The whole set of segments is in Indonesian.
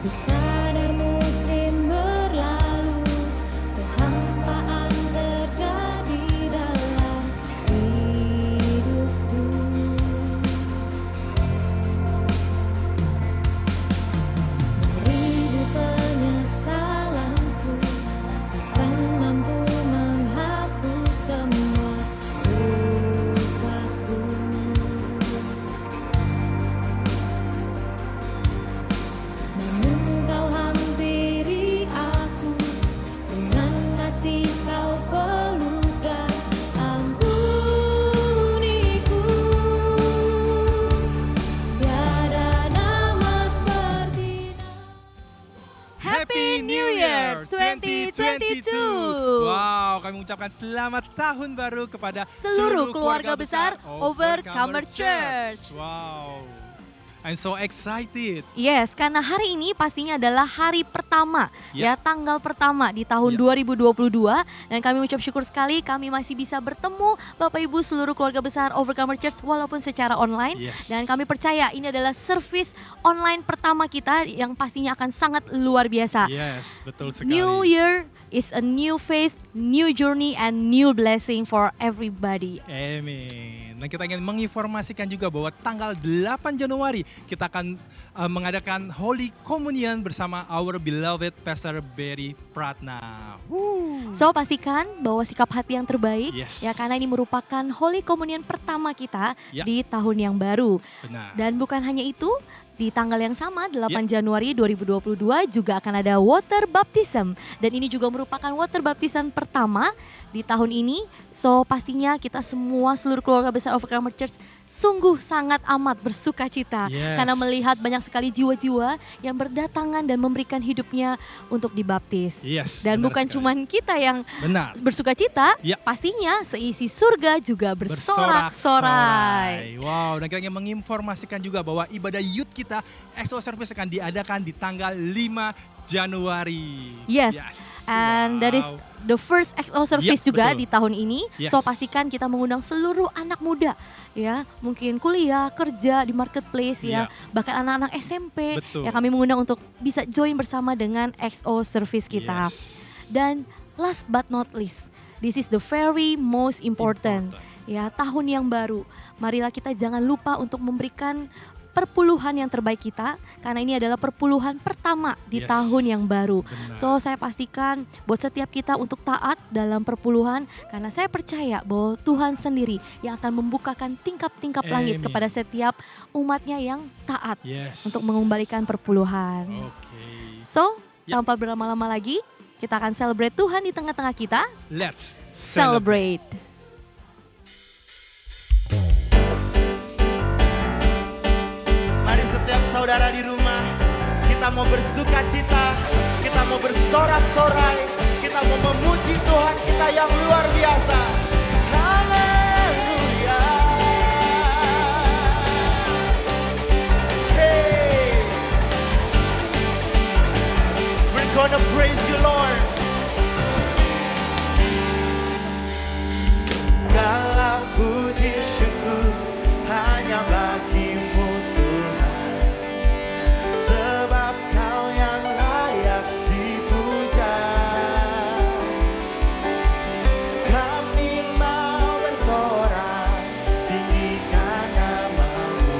Ku sadar musim berlalu, kehampaan terjadi dalam hidupku. Beribu penyesalanku bukan mampu menghapus semua dosaku. Namun kau hampiri aku, dengan kasih kau peluk dan ampuniku. Tiada nama seperti Happy New Year 2022. Wow, kami mengucapkan selamat tahun baru kepada Seluruh keluarga besar Overcomer Church. Wow, I'm so excited. Yes, karena hari ini pastinya adalah hari pertama, Ya. ya tanggal pertama di tahun Ya. 2022. Dan kami ucap syukur sekali kami masih bisa bertemu Bapak Ibu seluruh keluarga besar Overcomer Church walaupun secara online. Yes. Dan kami percaya ini adalah service online pertama kita yang pastinya akan sangat luar biasa. Yes, betul sekali. New Year is a new faith, new journey, and new blessing for everybody. Amin. Dan kita ingin menginformasikan juga bahwa tanggal 8 Januari kita akan mengadakan Holy Communion bersama our beloved Pastor Berry Pratna. So pastikan bawa sikap hati yang terbaik, Yes. ya karena ini merupakan Holy Communion pertama kita Ya. di tahun yang baru. Benar. Dan bukan hanya itu, di tanggal yang sama 8 Januari 2022 juga akan ada water baptism. Dan ini juga merupakan water baptism pertama di tahun ini. So pastinya kita semua seluruh keluarga besar Overcomer Church sungguh sangat amat bersuka cita. Yes. Karena melihat banyak sekali jiwa-jiwa yang berdatangan dan memberikan hidupnya untuk dibaptis. Yes. Dan benar bukan sekali. cuman kita yang benar. bersuka cita, Ya. pastinya seisi surga juga bersorak-sorai. Wow, dan kita ingin menginformasikan juga bahwa ibadah youth kita EXO Service akan diadakan di tanggal 5 Januari. Yes. And that is the first EXO service Yep, juga betul. di tahun ini. Yes. So pastikan kita mengundang seluruh anak muda, ya, mungkin kuliah, kerja di marketplace, ya, bahkan anak-anak SMP. Betul. Ya, kami mengundang untuk bisa join bersama dengan EXO service kita. Yes. Dan last but not least, this is the very most important. Ya, tahun yang baru. Marilah kita jangan lupa untuk memberikan perpuluhan yang terbaik kita, karena ini adalah perpuluhan pertama di Yes. tahun yang baru. Benar. So saya pastikan buat setiap kita untuk taat dalam perpuluhan, karena saya percaya bahwa Tuhan sendiri yang akan membukakan tingkap-tingkap langit Amin. kepada setiap umatnya yang taat Yes. untuk mengembalikan perpuluhan. Oke. So Ya. tanpa berlama-lama lagi, kita akan celebrate Tuhan di tengah-tengah kita. Let's Celebrate. Mari setiap saudara di rumah, kita mau bersuka cita, kita mau bersorak-sorai, kita mau memuji Tuhan kita yang luar biasa. Haleluya. Hey, we're gonna praise you, Lord. Segala puji syukur hanya bagimu Tuhan, sebab Kau yang layak dipuja. Kami mau bersorak, tinggikan nama-Mu.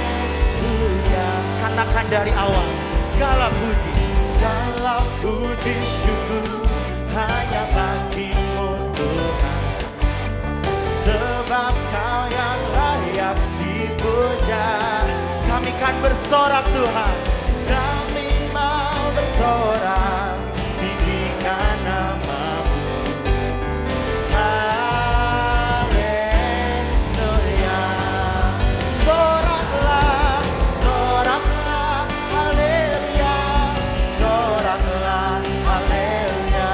Haleluya. Katakan dari awal, segala puji syukur hanya bagimu Tuhan, sebab Kau yang layak dipuja. Kami kan bersorak Tuhan, kami mau bersorak, tinggikan nama-Mu. Haleluya. Soraklah, soraklah, haleluya. Soraklah, haleluya.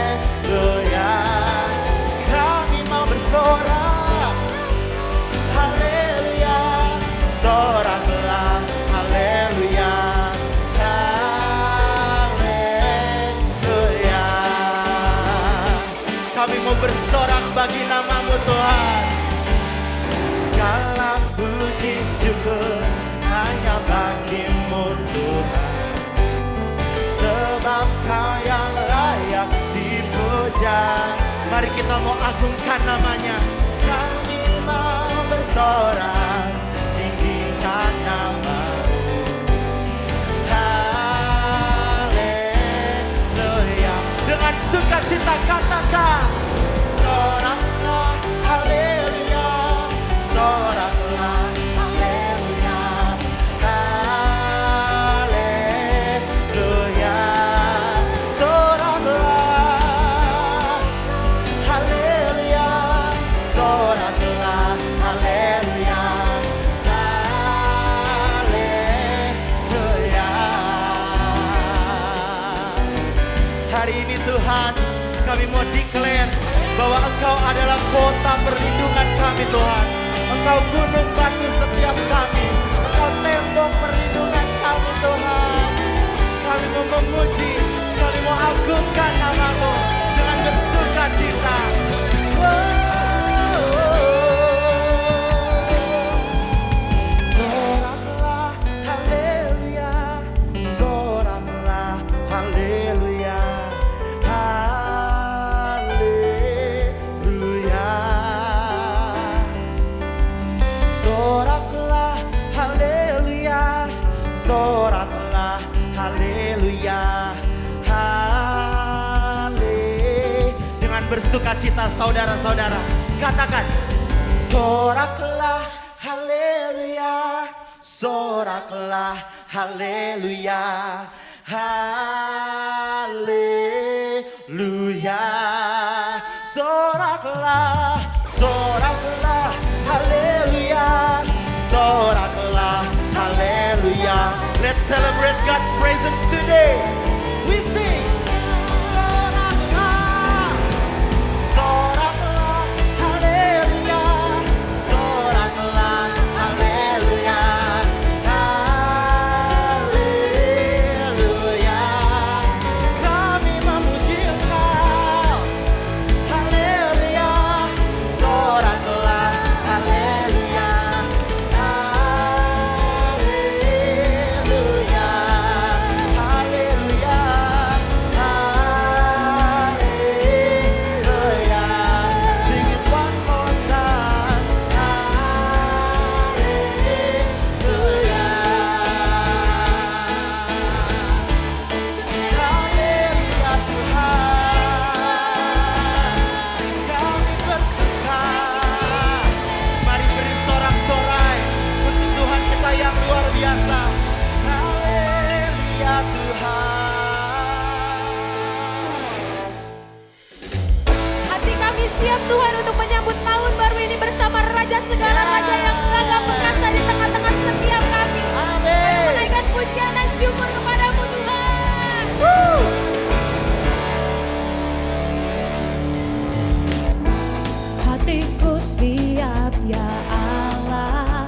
Haleluya. Kami mau bersorak, haleluya. Mari kita mau agungkan namanya. Kami mau bersorak, tinggikan nama-Mu. Haleluya. Dengan sukacita katakan, soraklah haleluya, soraklah haleluya, haleluya, soraklah haleluya, soraklah haleluya, haleluya. Hari ini Tuhan, kami mau declare bahwa Engkau adalah kota perlindungan kami Tuhan. Engkau gunung batu setiap kami. Engkau tembok perlindungan kami Tuhan. Kami mau memuji, kami mau agungkan nama-Mu dengan bersuka cita. Soraklah haleluya, soraklah haleluya, haleluya. Soraklah haleluya, soraklah haleluya, dengan bersukacita saudara-saudara, katakan, soraklah haleluya, soraklah haleluya, haleluya. Soraklah, soraklah haleluya, soraklah haleluya. Let's celebrate God's presence today. We sing. Soraklah, soraklah haleluya, soraklah haleluya, haleluya. Kami memuji Engkau, haleluya, soraklah haleluya, haleluya, haleluya, haleluya. Sing it one more time, haleluya, haleluya Tuhan. Kami bersuka, mari beri sorak-sorai untuk Tuhan kita yang luar biasa. Haleluya Tuhan. Hati kami siap Tuhan untuk menyambut tahun baru ini bersama Raja segala Raja yang gagah perkasa di tengah-tengah setiap kami. Amin. Menaikkan pujian dan syukur kepadamu Tuhan. Hatiku siap ya Allah,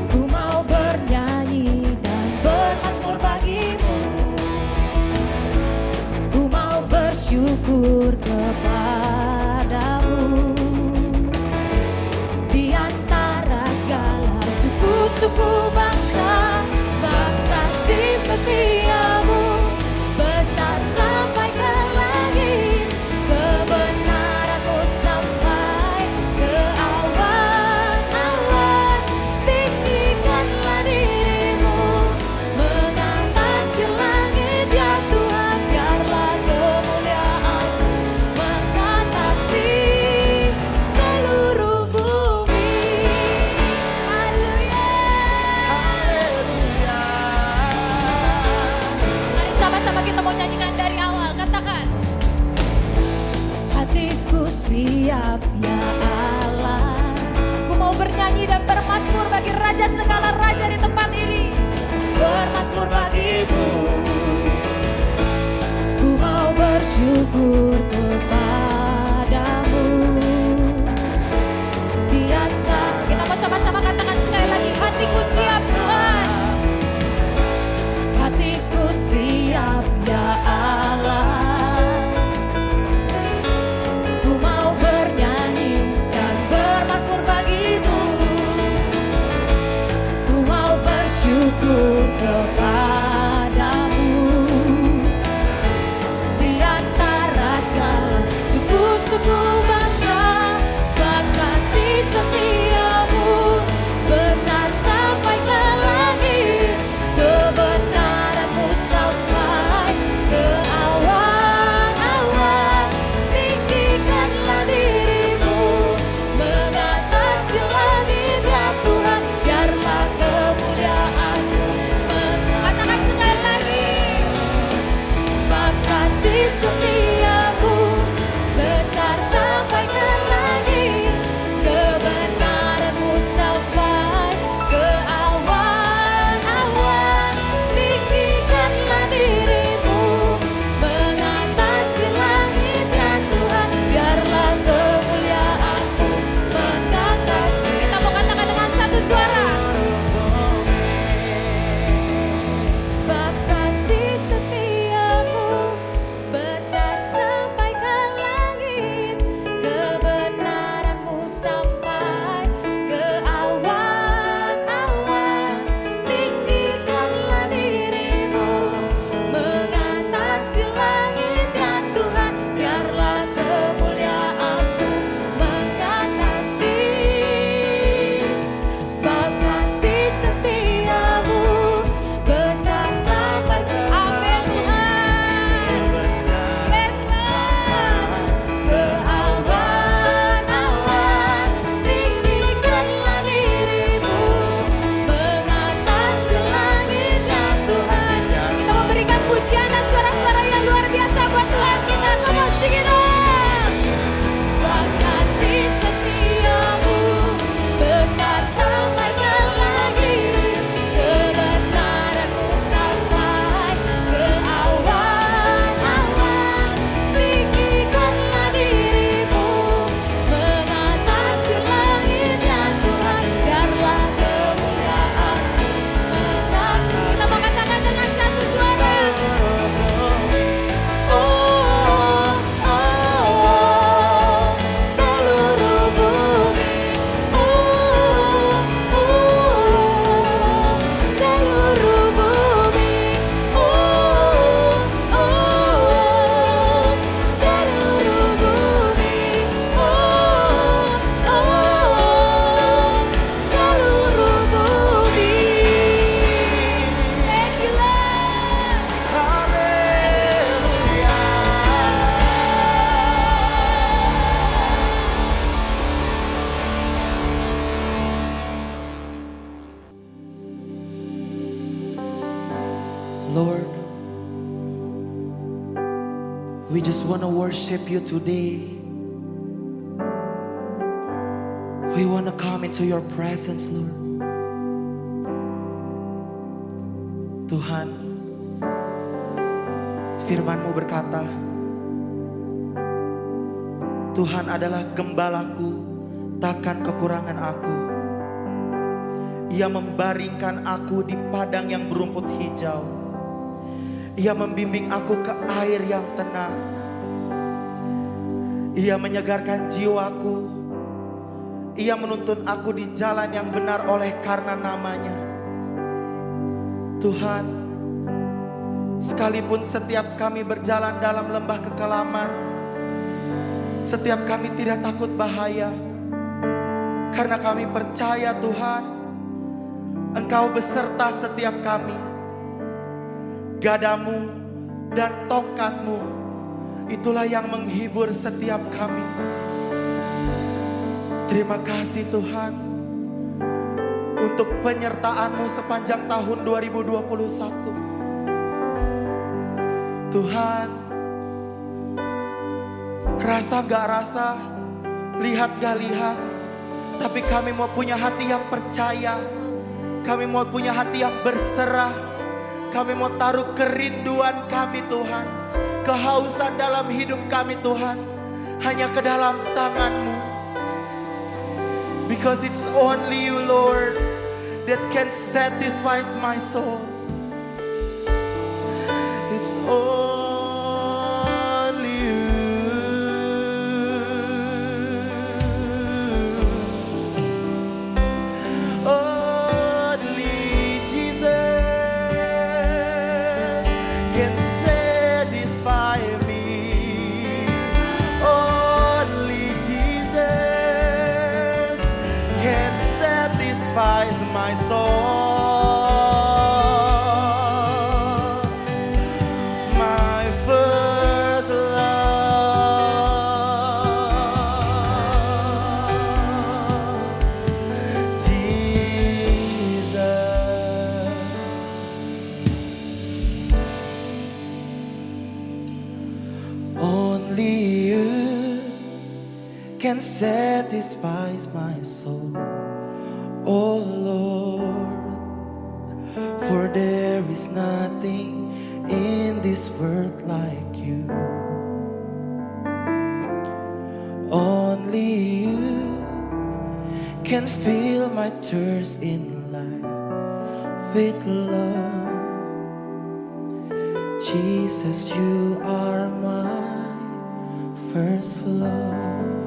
ku mau bernyanyi dan bermazmur bagimu. Ku mau bersyukur kepadamu di antara segala suku-suku bangsa, sebab kasih setiamu besar sampai ke langit, kebenaranmu sampai ke awan-awan. Tinggikanlah dirimu mengatasi langit ya Tuhan, biarlah kemuliaan-Mu mengatasi seluruh bumi. Haleluya. Haleluya. Mari sama-sama kita mau nyanyikan dari awal, katakan. Hatiku siap ya Allah, ku mau bernyanyi dan bermazmur bagi Raja segala Raja di tempat ini. Bermazmur bagimu, ku mau bersyukur kepadamu. Di antara kita mau sama-sama katakan sekali lagi, hatiku siap Tuhan. Hatiku siap ya Allah, ku mau bernyanyi dan bermazmur bagimu. Ku mau bersyukur kepadamu. Di antara just want to worship you today. We want to come into your presence, Lord. Tuhan, firman-Mu berkata, Tuhan adalah gembalaku, takkan kekurangan aku. Ia membaringkan aku di padang yang berumput hijau. Ia membimbing aku ke air yang tenang. Ia menyegarkan jiwaku. Ia menuntun aku di jalan yang benar oleh karena namanya. Tuhan, sekalipun setiap kami berjalan dalam lembah kekelaman, setiap kami tidak takut bahaya, karena kami percaya Tuhan, Engkau beserta setiap kami. Gadamu dan tongkat-Mu, itulah yang menghibur setiap kami. Terima kasih Tuhan untuk penyertaan-Mu sepanjang tahun 2021. Tuhan, rasa gak rasa, lihat gak lihat, tapi kami mau punya hati yang percaya. Kami mau punya hati yang berserah. Kami mau taruh kerinduan kami Tuhan, kehausan dalam hidup kami Tuhan, hanya ke dalam tangan-Mu. Because it's only You, Lord, that can satisfy my soul. It's only You. Only Jesus can satisfy me. Only Jesus can satisfy my soul. My first love, Jesus. Only You can satisfy my soul. Oh Lord, for there is nothing in this world like You. Only You can fill my thirst in life with love. Jesus, You are my first love.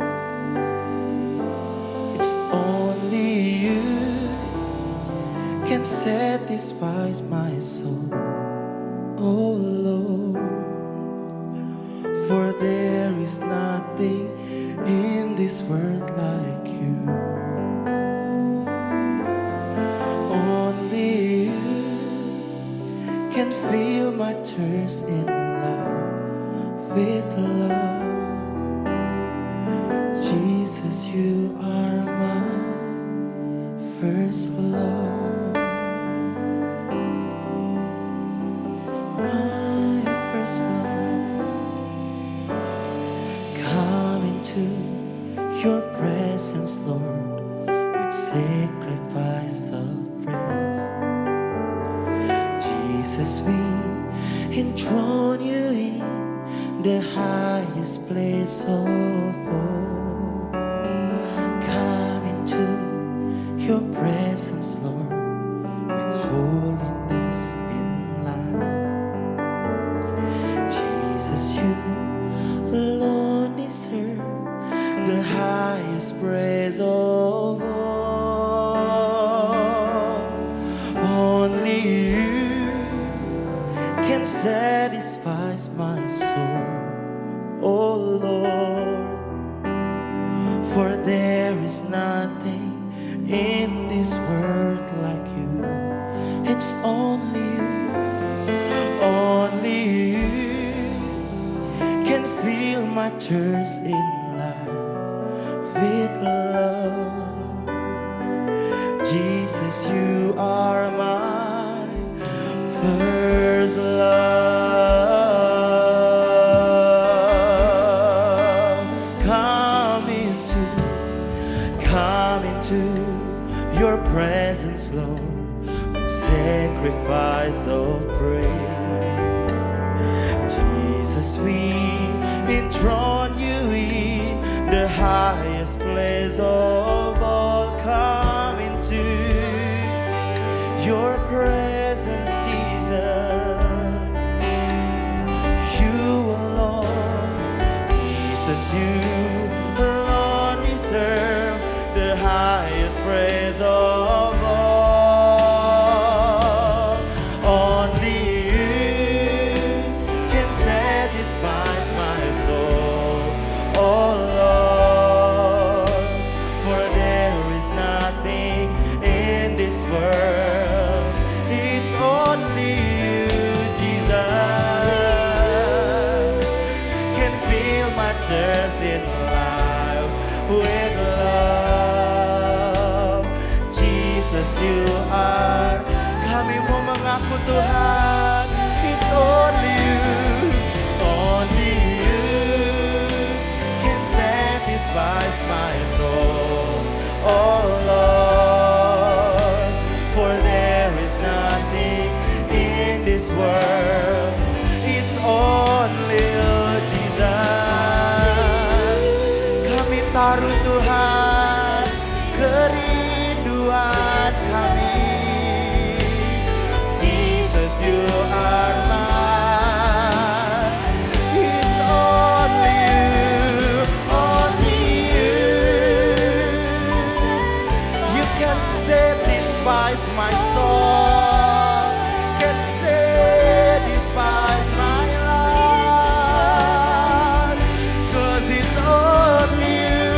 It's only You can satisfy my soul. Oh Lord, for there is nothing in this world like You. Only You can fill my thirst in life with love. Jesus, You are my first love. My first love. Come into Your presence, Lord, with sacrifice of praise. Jesus, we enthrone You in the highest place of all. Come into Your presence, Lord, with holiness in life. Jesus, You alone deserve the highest praise of all. Only You can satisfy my soul. Oh Lord, for there is nothing in this world like You. It's only You, only You can fill my thirst in life with love. Jesus, You are my first love. come into your presence, Lord, with sacrifice of praise. Jesus, we enthrone you in the highest place of all. Come into your presence, Jesus. You alone, Jesus, you alone deserve the highest praise of all. Only you can satisfy my soul, oh Lord, for there is nothing in this world. It's only you, Jesus, can fill my thirst in life with love. Jesus, you are. Kami mau mengaku Tuhan, it's only you, only you can satisfy my soul, oh Lord, for there is nothing in this world. It's only you, Jesus. Kami taruh Tuhan kerinduan kami. Jesus, you are mine. It's only you, only you. You can satisfy my soul, can satisfy my life, 'cause it's only you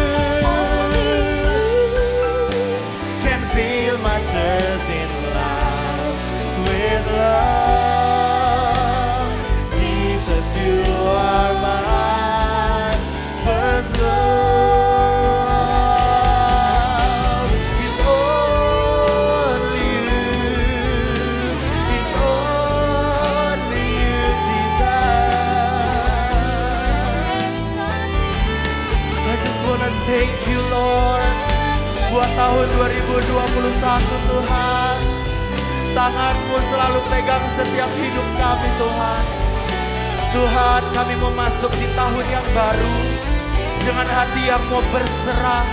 can fill my thirst in life with love. Jesus, you are my first love. It's only you. It's only you, Jesus. I just wanna thank you, Lord, buat tahun 2021 Tuhan. Tangan-Mu selalu pegang setiap hidup kami Tuhan. Tuhan, kami mau masuk di tahun yang baru dengan hati yang mau berserah,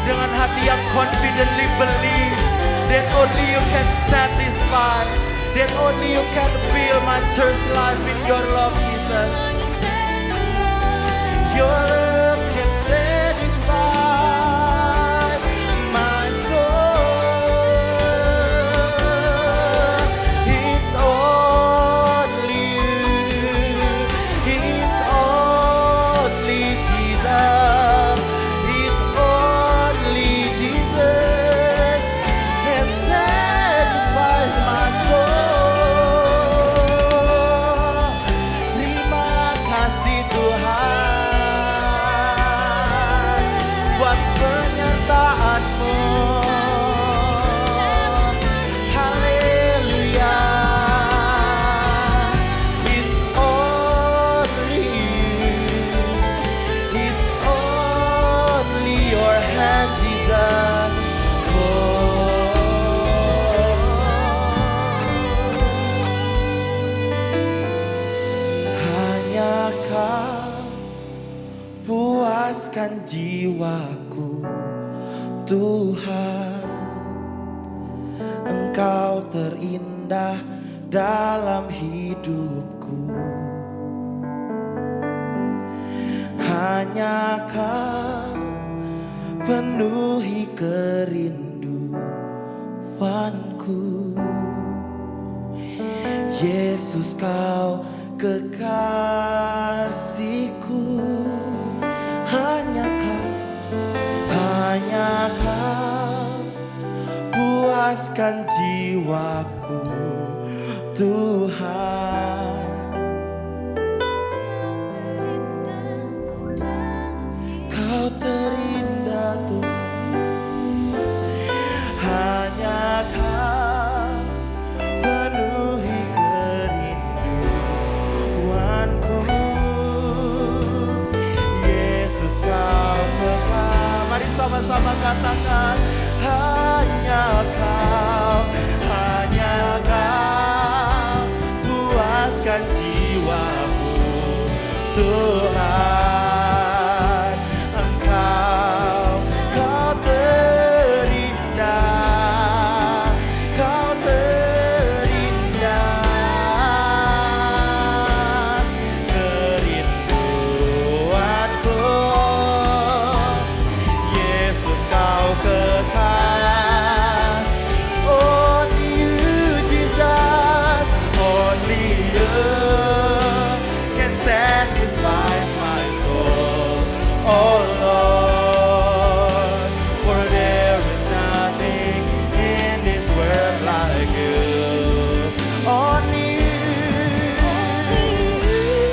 dengan hati yang confidently believe that only you can satisfy, that only you can fill my church life with your love, Jesus. Your love can satisfy my soul. It's only you. It's only Jesus. It's only Jesus can satisfy my soul. Terima kasih Tuhan buat penyertaan-Mu. Haleluya. It's only you. It's only your hand, Jesus. Hanya Kau puaskan jiwaku, Tuhan. Engkau terindah dalam hidupku. Hanya Kau penuhi kerinduanku. Yesus, Kau kekasihku. Hanya Kau puaskan jiwaku, Tuhan. Kau terindah Tuhan. Hanya Kau penuhi kerinduanku. Yesus, Kau kekal. Mari sama sama-sama katakan, hanya kau puaskan jiwaku Tuhan. Engkau terindah, kau terindah. Kerinduanku Yesus, kau kekal. Only you Jesus, only you can satisfy my soul, oh Lord. For there is nothing in this world like you. Only you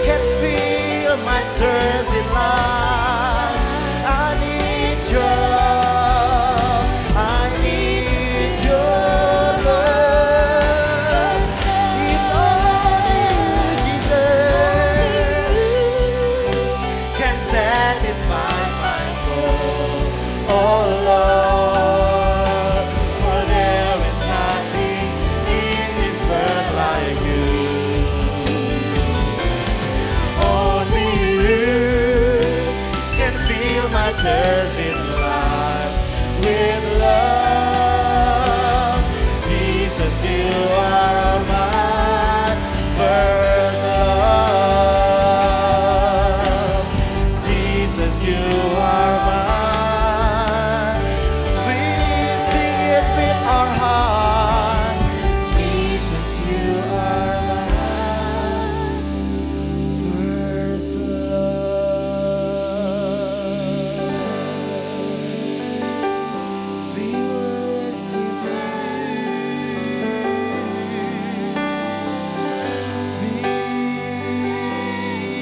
can feel my thirst in life. I need your love, I need your love. It's only you, Jesus, can satisfy my soul, oh Lord. For there is nothing in this world like you. Only you can feel my thirst in life with love. Jesus, you are my first love. Jesus, you are mine. Please sing it with our heart. Jesus, you are my first love. We worship you.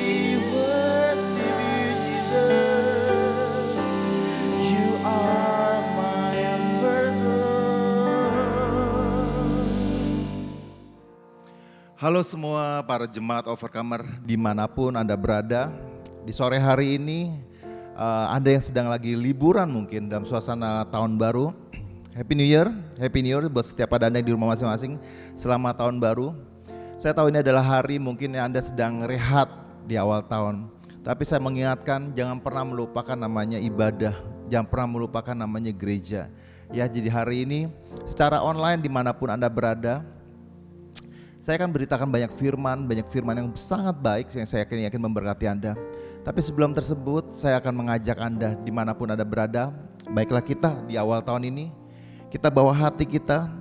We worship you, Jesus. You are my first love. Halo semua para jemaat Overcomer dimanapun Anda berada. Di sore hari ini Anda yang sedang lagi liburan mungkin dalam suasana tahun baru. Happy New Year buat setiap Anda yang di rumah masing-masing. Selamat tahun baru. Saya tahu ini adalah hari mungkin yang Anda sedang rehat di awal tahun. Tapi saya mengingatkan jangan pernah melupakan namanya ibadah. Jangan pernah melupakan namanya gereja. Ya, jadi hari ini secara online dimanapun Anda berada, saya akan beritakan banyak firman yang sangat baik yang saya yakin memberkati Anda. Tapi sebelum tersebut, saya akan mengajak Anda dimanapun Anda berada, baiklah kita di awal tahun ini, kita bawa hati kita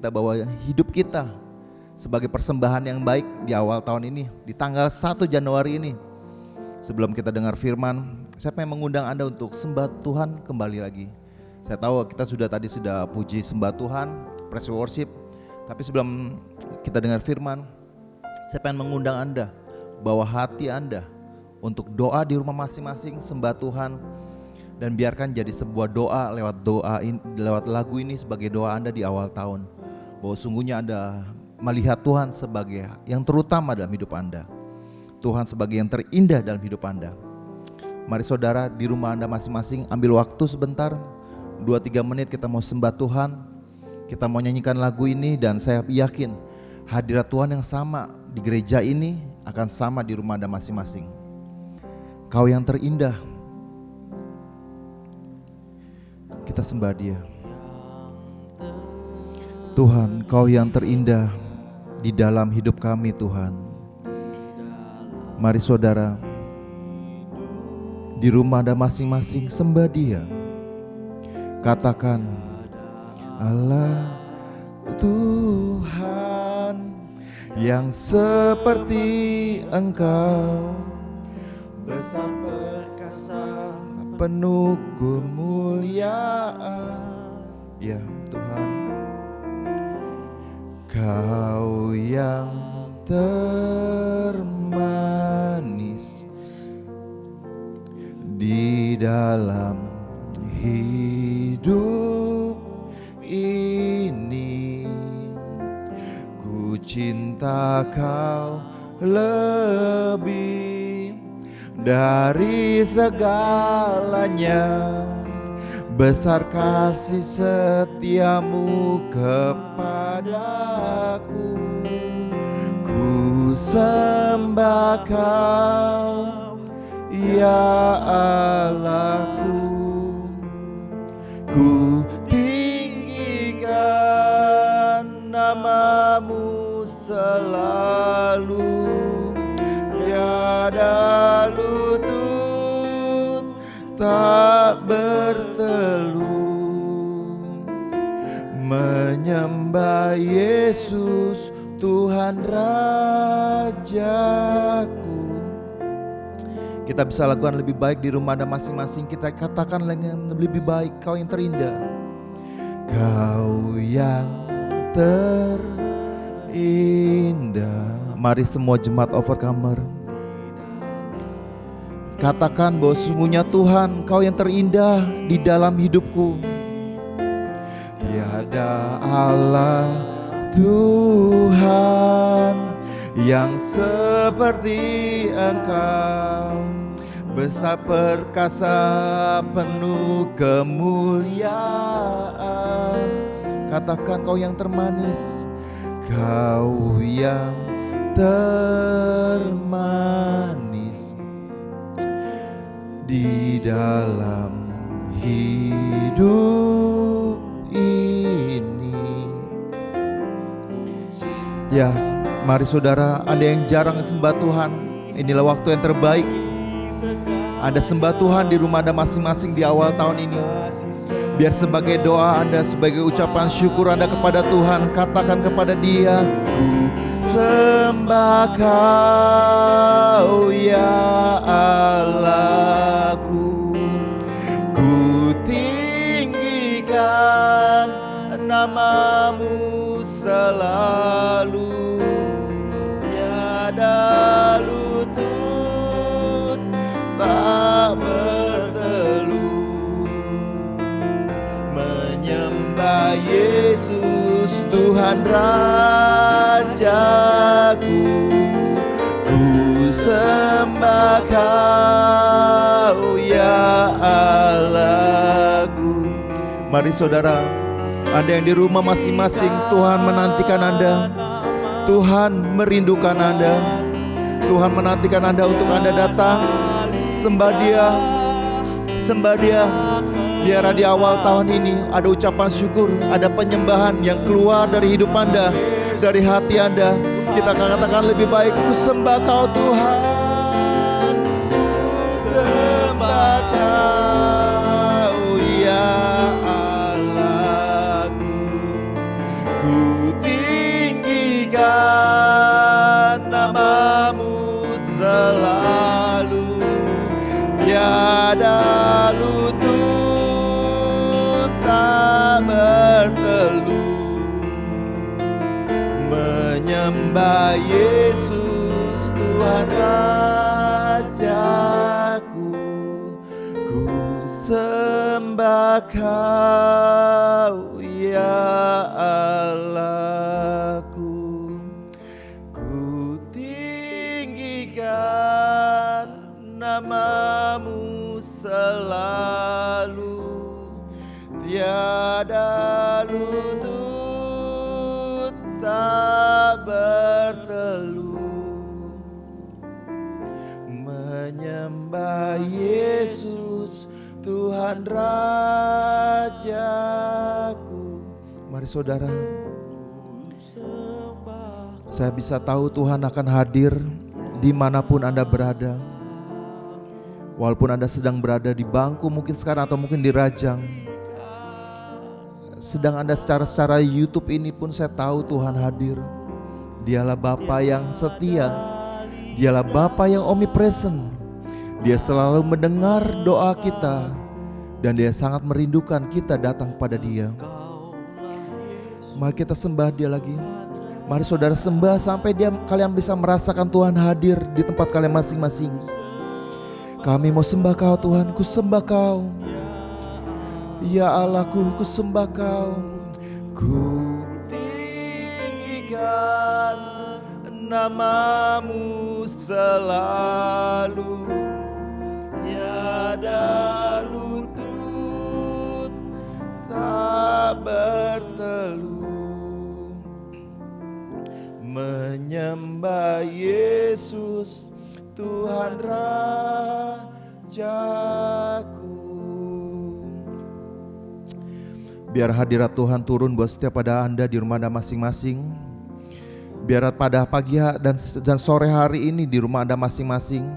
bawa hidup kita sebagai persembahan yang baik di awal tahun ini, di tanggal 1 Januari ini. Sebelum kita dengar firman, saya pengen mengundang Anda untuk sembah Tuhan kembali lagi. Saya tahu kita sudah puji sembah Tuhan, praise worship. Tapi sebelum kita dengar firman, saya pengen mengundang Anda, bawa hati Anda untuk doa di rumah masing-masing, sembah Tuhan, dan biarkan jadi sebuah doa lewat lagu ini sebagai doa Anda di awal tahun. Bahwa sungguhnya Anda melihat Tuhan sebagai yang terutama dalam hidup Anda, Tuhan sebagai yang terindah dalam hidup Anda. Mari saudara di rumah Anda masing-masing ambil waktu sebentar, 2-3 menit kita mau sembah Tuhan. Kita mau nyanyikan lagu ini dan saya yakin hadirat Tuhan yang sama di gereja ini akan sama di rumah Anda masing-masing. Kau yang terindah, kita sembah Dia. Tuhan, Kau yang terindah di dalam hidup kami Tuhan. Mari saudara, di rumah Anda masing-masing sembah Dia. Katakan, Allah Tuhan yang seperti Engkau, besar perkasa penuh kemuliaan. Ya Tuhan, Kau yang termanis di dalam hidup ini. Ku cinta Kau lebih dari segalanya, besar kasih setiamu kepadaku. Ku sembah Kau, ya Allahku. Ku tinggikan namamu selalu, tiada lutut tak bertelut, menyembah Yesus Tuhan Rajaku. Kita bisa lakukan lebih baik di rumah Anda masing-masing. Kita katakan dengan lebih baik, Kau yang terindah, Kau yang terindah. Mari semua jemaat Overcomer katakan bahwa sungguhnya Tuhan, Kau yang terindah di dalam hidupku. Tiada Allah Tuhan yang seperti Engkau, besar perkasa penuh kemuliaan. Katakan, Kau yang termanis, Kau yang termanis di dalam hidup ini. Ya, mari saudara, Anda yang jarang sembah Tuhan, inilah waktu yang terbaik. Anda sembah Tuhan di rumah Anda masing-masing di awal tahun ini. Biar sebagai doa Anda, sebagai ucapan syukur Anda kepada Tuhan, katakan kepada Dia, ku sembah Kau, ya Allahku. Ku tinggikan namamu selalu, tiada lutut tak bertelut, menyembah Yesus Tuhan Rajaku. Ku sembah Kau, ya Allahku. Mari saudara, Anda yang di rumah masing-masing, Tuhan menantikan Anda, Tuhan merindukan Anda, Tuhan menantikan Anda untuk Anda datang. Sembah Dia, sembah Dia. Biar di awal tahun ini ada ucapan syukur, ada penyembahan yang keluar dari hidup Anda, dari hati Anda. Kita akan katakan lebih baik, ku sembah Kau Tuhan, ku sembah Kau, ya Allahku. Ku tinggikan namamu selalu, tiada lutut tak bertelut, menyembah Yesus Tuhan Rajaku. Ku sembah Kau, ya Allahku. Ku tinggikan namamu selalu, tiada lutut tak bertelut, menyembah Yesus Tuhan Rajaku. Mari saudara, saya bisa tahu Tuhan akan hadir dimanapun Anda berada. Walaupun Anda sedang berada di bangku mungkin sekarang, atau mungkin di Rajang, sedang Anda secara YouTube ini pun, saya tahu Tuhan hadir. Dialah Bapa yang setia, Dialah Bapa yang omnipresent. Dia selalu mendengar doa kita, dan Dia sangat merindukan kita datang pada Dia. Mari kita sembah Dia lagi. Mari saudara sembah sampai kalian bisa merasakan Tuhan hadir di tempat kalian masing-masing. Kami mau sembah Kau Tuhan, ku sembah Kau, ya Allahku, ku sembah Kau. Ku tinggikan namamu selalu, tiada lutut Tuhan Rajaku. Biar hadirat Tuhan turun buat setiap pada Anda di rumah Anda masing-masing. Biar pada pagi dan sore hari ini di rumah Anda masing-masing,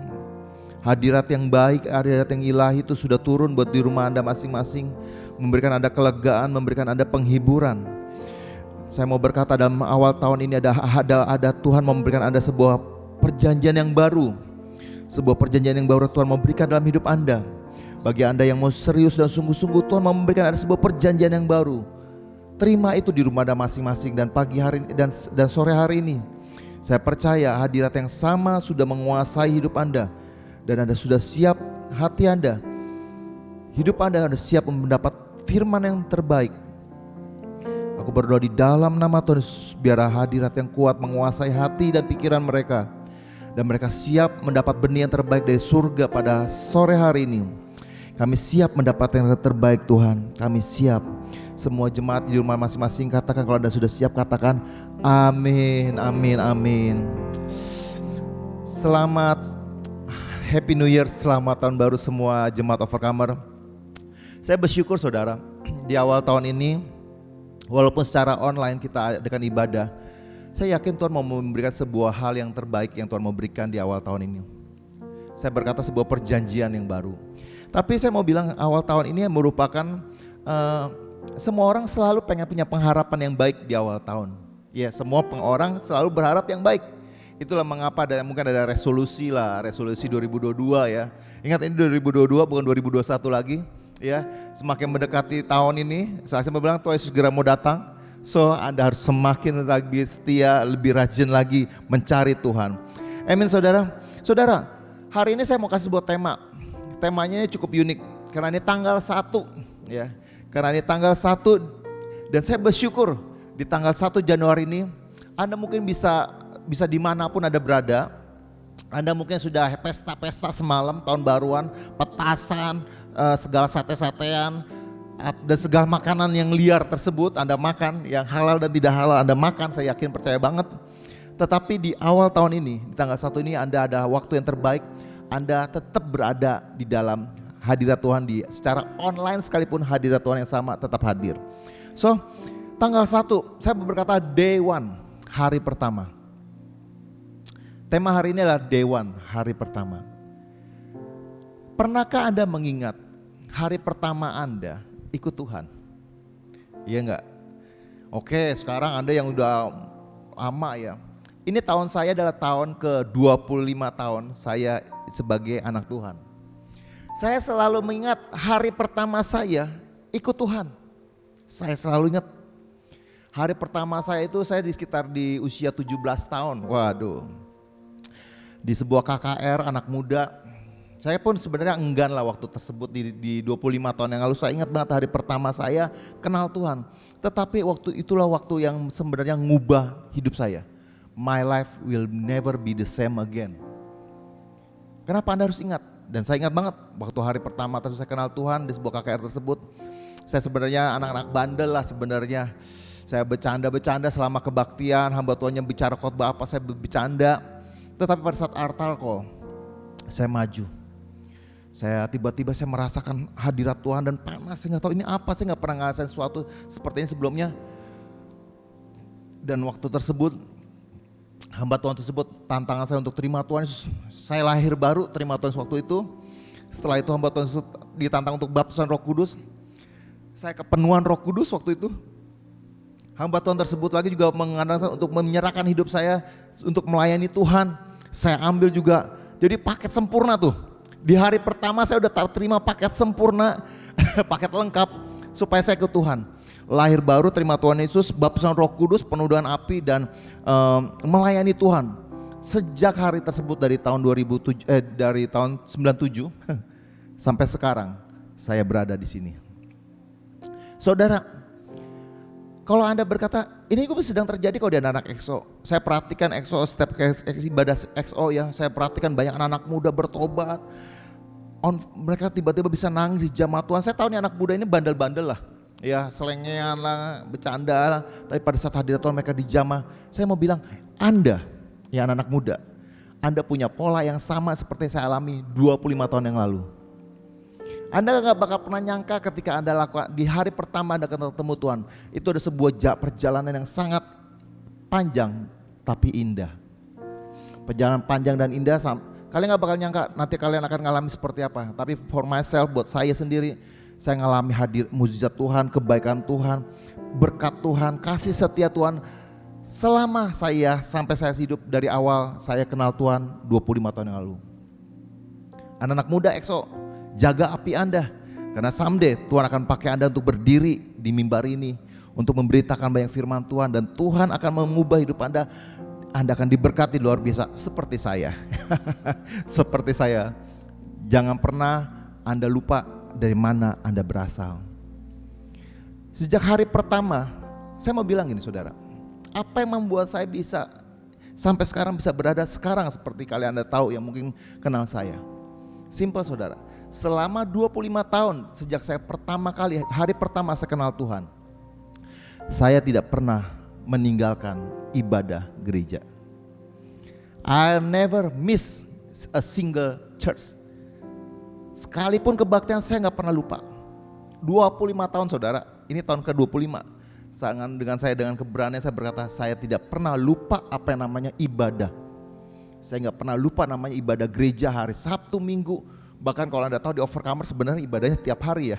hadirat yang baik, hadirat yang ilahi itu sudah turun buat di rumah Anda masing-masing, memberikan Anda kelegaan, memberikan Anda penghiburan. Saya mau berkata dalam awal tahun ini ada Tuhan memberikan Anda sebuah perjanjian yang baru. Sebuah perjanjian yang baru Tuhan mau berikan dalam hidup Anda. Bagi Anda yang mau serius dan sungguh-sungguh, Tuhan mau memberikan Anda sebuah perjanjian yang baru. Terima itu di rumah Anda masing-masing, dan pagi hari dan sore hari ini saya percaya hadirat yang sama sudah menguasai hidup Anda. Dan Anda sudah siap, hati Anda, hidup Anda sudah siap mendapat firman yang terbaik. Aku berdoa di dalam nama Tuhan, biar hadirat yang kuat menguasai hati dan pikiran mereka, dan mereka siap mendapat benih yang terbaik dari surga pada sore hari ini. Kami siap mendapat yang terbaik Tuhan, kami siap. Semua jemaat di rumah masing-masing katakan, kalau Anda sudah siap katakan amin, amin, amin. Selamat Happy New Year, selamat tahun baru semua jemaat Overcomer. Saya bersyukur saudara, di awal tahun ini walaupun secara online kita adakan ibadah, saya yakin Tuhan mau memberikan sebuah hal yang terbaik yang Tuhan mau berikan di awal tahun ini. Saya berkata sebuah perjanjian yang baru. Tapi saya mau bilang awal tahun ini merupakan semua orang selalu pengen punya pengharapan yang baik di awal tahun. Ya, semua orang selalu berharap yang baik. Itulah mengapa mungkin ada resolusi 2022 ya. Ingat ini 2022 bukan 2021 lagi ya. Semakin mendekati tahun ini, saya bilang Tuhan Yesus segera mau datang. So Anda harus semakin lagi setia, lebih rajin lagi mencari Tuhan. Amin saudara. Saudara, hari ini saya mau kasih sebuah tema. Temanya cukup unik karena ini tanggal 1 ya. Karena ini tanggal 1 dan saya bersyukur di tanggal 1 Januari ini Anda mungkin bisa dimanapun Anda berada. Anda mungkin sudah pesta-pesta semalam, tahun baruan, petasan, segala sate-satean, dan segala makanan yang liar tersebut Anda makan, yang halal dan tidak halal Anda makan, saya yakin percaya banget. Tetapi di awal tahun ini, di tanggal 1 ini Anda ada waktu yang terbaik, Anda tetap berada di dalam hadirat Tuhan secara online sekalipun hadirat Tuhan yang sama tetap hadir. So, tanggal 1, saya berkata day 1, hari pertama. Tema hari ini adalah day 1, hari pertama. Pernahkah Anda mengingat hari pertama Anda ikut Tuhan? Iya enggak? Oke, sekarang Anda yang udah lama ya. Ini tahun saya adalah tahun ke-25 tahun saya sebagai anak Tuhan. Saya selalu mengingat hari pertama saya ikut Tuhan. Saya selalu ingat hari pertama saya itu saya di usia 17 tahun. Waduh. Di sebuah KKR anak muda. Saya pun sebenarnya enggan lah waktu tersebut di 25 tahun yang lalu. Saya ingat banget hari pertama saya kenal Tuhan. Tetapi itulah waktu yang sebenarnya ngubah hidup saya. My life will never be the same again. Kenapa Anda harus ingat? Dan saya ingat banget waktu hari pertama saya kenal Tuhan di sebuah KKR tersebut. Saya sebenarnya anak-anak bandel lah sebenarnya. Saya bercanda-bercanda selama kebaktian, hamba Tuhan yang bicara khotbah apa saya bercanda. Tetapi pada saat altar call, saya maju. Saya tiba-tiba saya merasakan hadirat Tuhan dan panas. Saya nggak tahu ini apa, saya nggak pernah ngerasain sesuatu seperti ini sebelumnya. Dan waktu tersebut hamba Tuhan tersebut tantangan saya untuk terima Tuhan Yesus. Saya lahir baru terima Tuhan Yesus waktu itu. Setelah itu hamba Tuhan Yesus ditantang untuk baptisan Roh Kudus. Saya kepenuhan Roh Kudus waktu itu. Hamba Tuhan tersebut lagi juga mengandalkan untuk menyerahkan hidup saya untuk melayani Tuhan. Saya ambil juga jadi paket sempurna tuh. Di hari pertama saya udah terima paket sempurna, paket lengkap supaya saya ke Tuhan. Lahir baru, terima Tuhan Yesus, baptisan Roh Kudus, penudahan api dan melayani Tuhan. Sejak hari tersebut dari tahun 97 sampai sekarang saya berada di sini. Saudara, kalau Anda berkata, ini gue sedang terjadi kalau di anak-anak EXO. Saya perhatikan EXO, setiap ibadah EXO ya, saya perhatikan banyak anak-anak muda bertobat. Mereka tiba-tiba bisa nangis di jamaah Tuhan. Saya tahu nih anak muda ini bandel-bandel lah. Ya selengean lah, bercanda lah. Tapi pada saat hadirat Tuhan mereka di jamaah, saya mau bilang, Anda ya anak-anak muda, Anda punya pola yang sama seperti saya alami 25 tahun yang lalu. Anda gak bakal pernah nyangka ketika Anda lakukan di hari pertama Anda ketemu Tuhan, itu ada sebuah perjalanan yang sangat panjang tapi indah. Perjalanan panjang dan indah, kalian gak bakal nyangka nanti kalian akan ngalami seperti apa. Tapi for myself, buat saya sendiri, saya ngalami hadir mujizat Tuhan, kebaikan Tuhan, berkat Tuhan, kasih setia Tuhan. Selama sampai saya hidup dari awal saya kenal Tuhan 25 tahun yang lalu. Anak-anak muda EXO, jaga api Anda, karena someday Tuhan akan pakai Anda untuk berdiri di mimbar ini, untuk memberitakan banyak firman Tuhan, dan Tuhan akan mengubah hidup Anda. Anda akan diberkati luar biasa seperti saya. Seperti saya. Jangan pernah Anda lupa dari mana Anda berasal. Sejak hari pertama, saya mau bilang gini saudara, apa yang membuat saya bisa sampai sekarang bisa berada sekarang seperti kalian Anda tahu yang mungkin kenal saya. Simple saudara, selama 25 tahun sejak saya pertama kali, hari pertama saya kenal Tuhan, saya tidak pernah meninggalkan ibadah gereja. I never miss a single church. Sekalipun kebaktian saya gak pernah lupa. 25 tahun saudara, ini tahun ke-25. Dengan keberanian saya berkata, saya tidak pernah lupa apa yang namanya ibadah. Saya gak pernah lupa namanya ibadah gereja hari Sabtu, Minggu. Bahkan kalau Anda tahu di Overcomer sebenarnya ibadahnya tiap hari ya.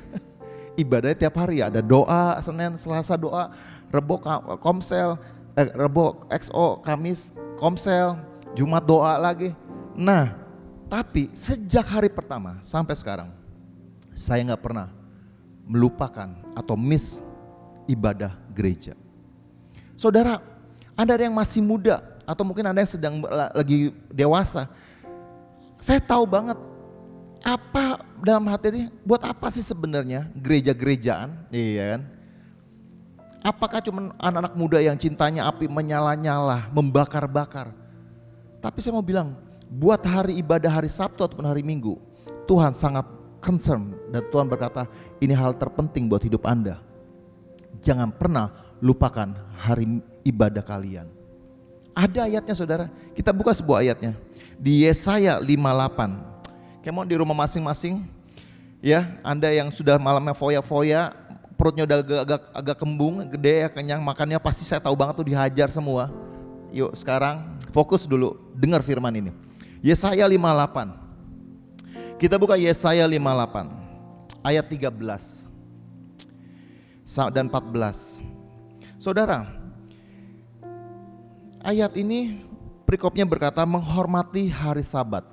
Ibadahnya tiap hari ya, ada doa, Senin, Selasa doa, Rebo komsel, Rebo XO, Kamis komsel, Jumat doa lagi. Nah, tapi sejak hari pertama sampai sekarang, saya gak pernah melupakan atau miss ibadah gereja. Saudara, Anda ada yang masih muda atau mungkin Anda yang sedang lagi dewasa, saya tahu banget apa dalam hati ini, buat apa sih sebenarnya gereja-gerejaan, iya kan? Apakah cuma anak-anak muda yang cintanya api menyala-nyala, membakar-bakar? Tapi saya mau bilang, buat hari ibadah hari Sabtu ataupun hari Minggu, Tuhan sangat concern dan Tuhan berkata, ini hal terpenting buat hidup Anda. Jangan pernah lupakan hari ibadah kalian. Ada ayatnya saudara, kita buka sebuah ayatnya di Yesaya 58. Kayak mau di rumah masing-masing ya, Anda yang sudah malamnya foya-foya, perutnya udah agak kembung, gede ya, kenyang, makannya pasti saya tahu banget tuh dihajar semua. Yuk sekarang fokus dulu, dengar firman ini. Yesaya 58. Kita buka Yesaya 58 ayat 13 dan 14. Saudara, ayat ini perikopnya berkata menghormati hari Sabat.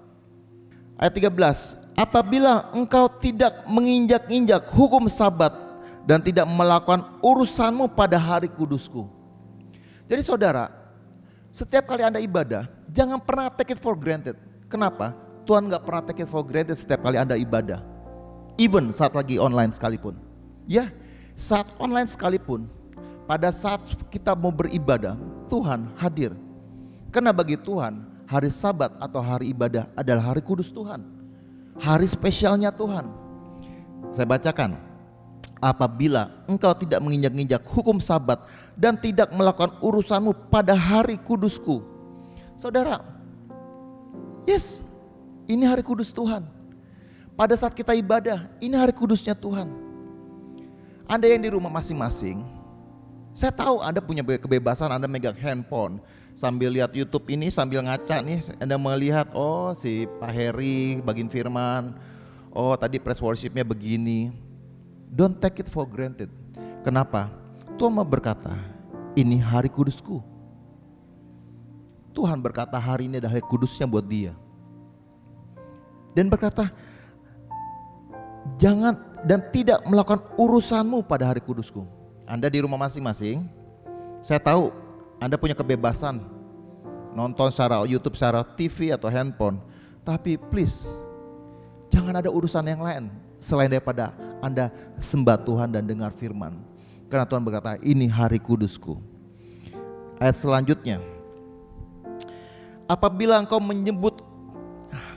Ayat 13, apabila engkau tidak menginjak-injak hukum Sabat dan tidak melakukan urusanmu pada hari kudusku. Jadi saudara, setiap kali Anda ibadah, jangan pernah take it for granted. Kenapa? Tuhan gak pernah take it for granted setiap kali Anda ibadah. Even saat lagi online sekalipun. Ya, saat online sekalipun, pada saat kita mau beribadah, Tuhan hadir. Karena bagi Tuhan, hari Sabat atau hari ibadah adalah hari kudus Tuhan. Hari spesialnya Tuhan. Saya bacakan. Apabila engkau tidak menginjak-injak hukum Sabat dan tidak melakukan urusanmu pada hari kudusku. Saudara, yes, ini hari kudus Tuhan. Pada saat kita ibadah, ini hari kudusnya Tuhan. Anda yang di rumah masing-masing, saya tahu Anda punya kebebasan, Anda megang handphone sambil lihat YouTube ini, sambil ngaca nih, Anda melihat, oh si Pak Heri bagiin firman, oh tadi press worshipnya begini. Don't take it for granted. Kenapa? Tuhan mau berkata, ini hari kudusku. Tuhan berkata hari ini adalah hari kudusnya buat dia. Dan berkata, jangan dan tidak melakukan urusanmu pada hari kudusku. Anda di rumah masing-masing, saya tahu Anda punya kebebasan nonton secara YouTube, secara TV atau handphone. Tapi please, jangan ada urusan yang lain selain daripada Anda sembah Tuhan dan dengar firman. Karena Tuhan berkata, ini hari kudusku. Ayat selanjutnya, apabila engkau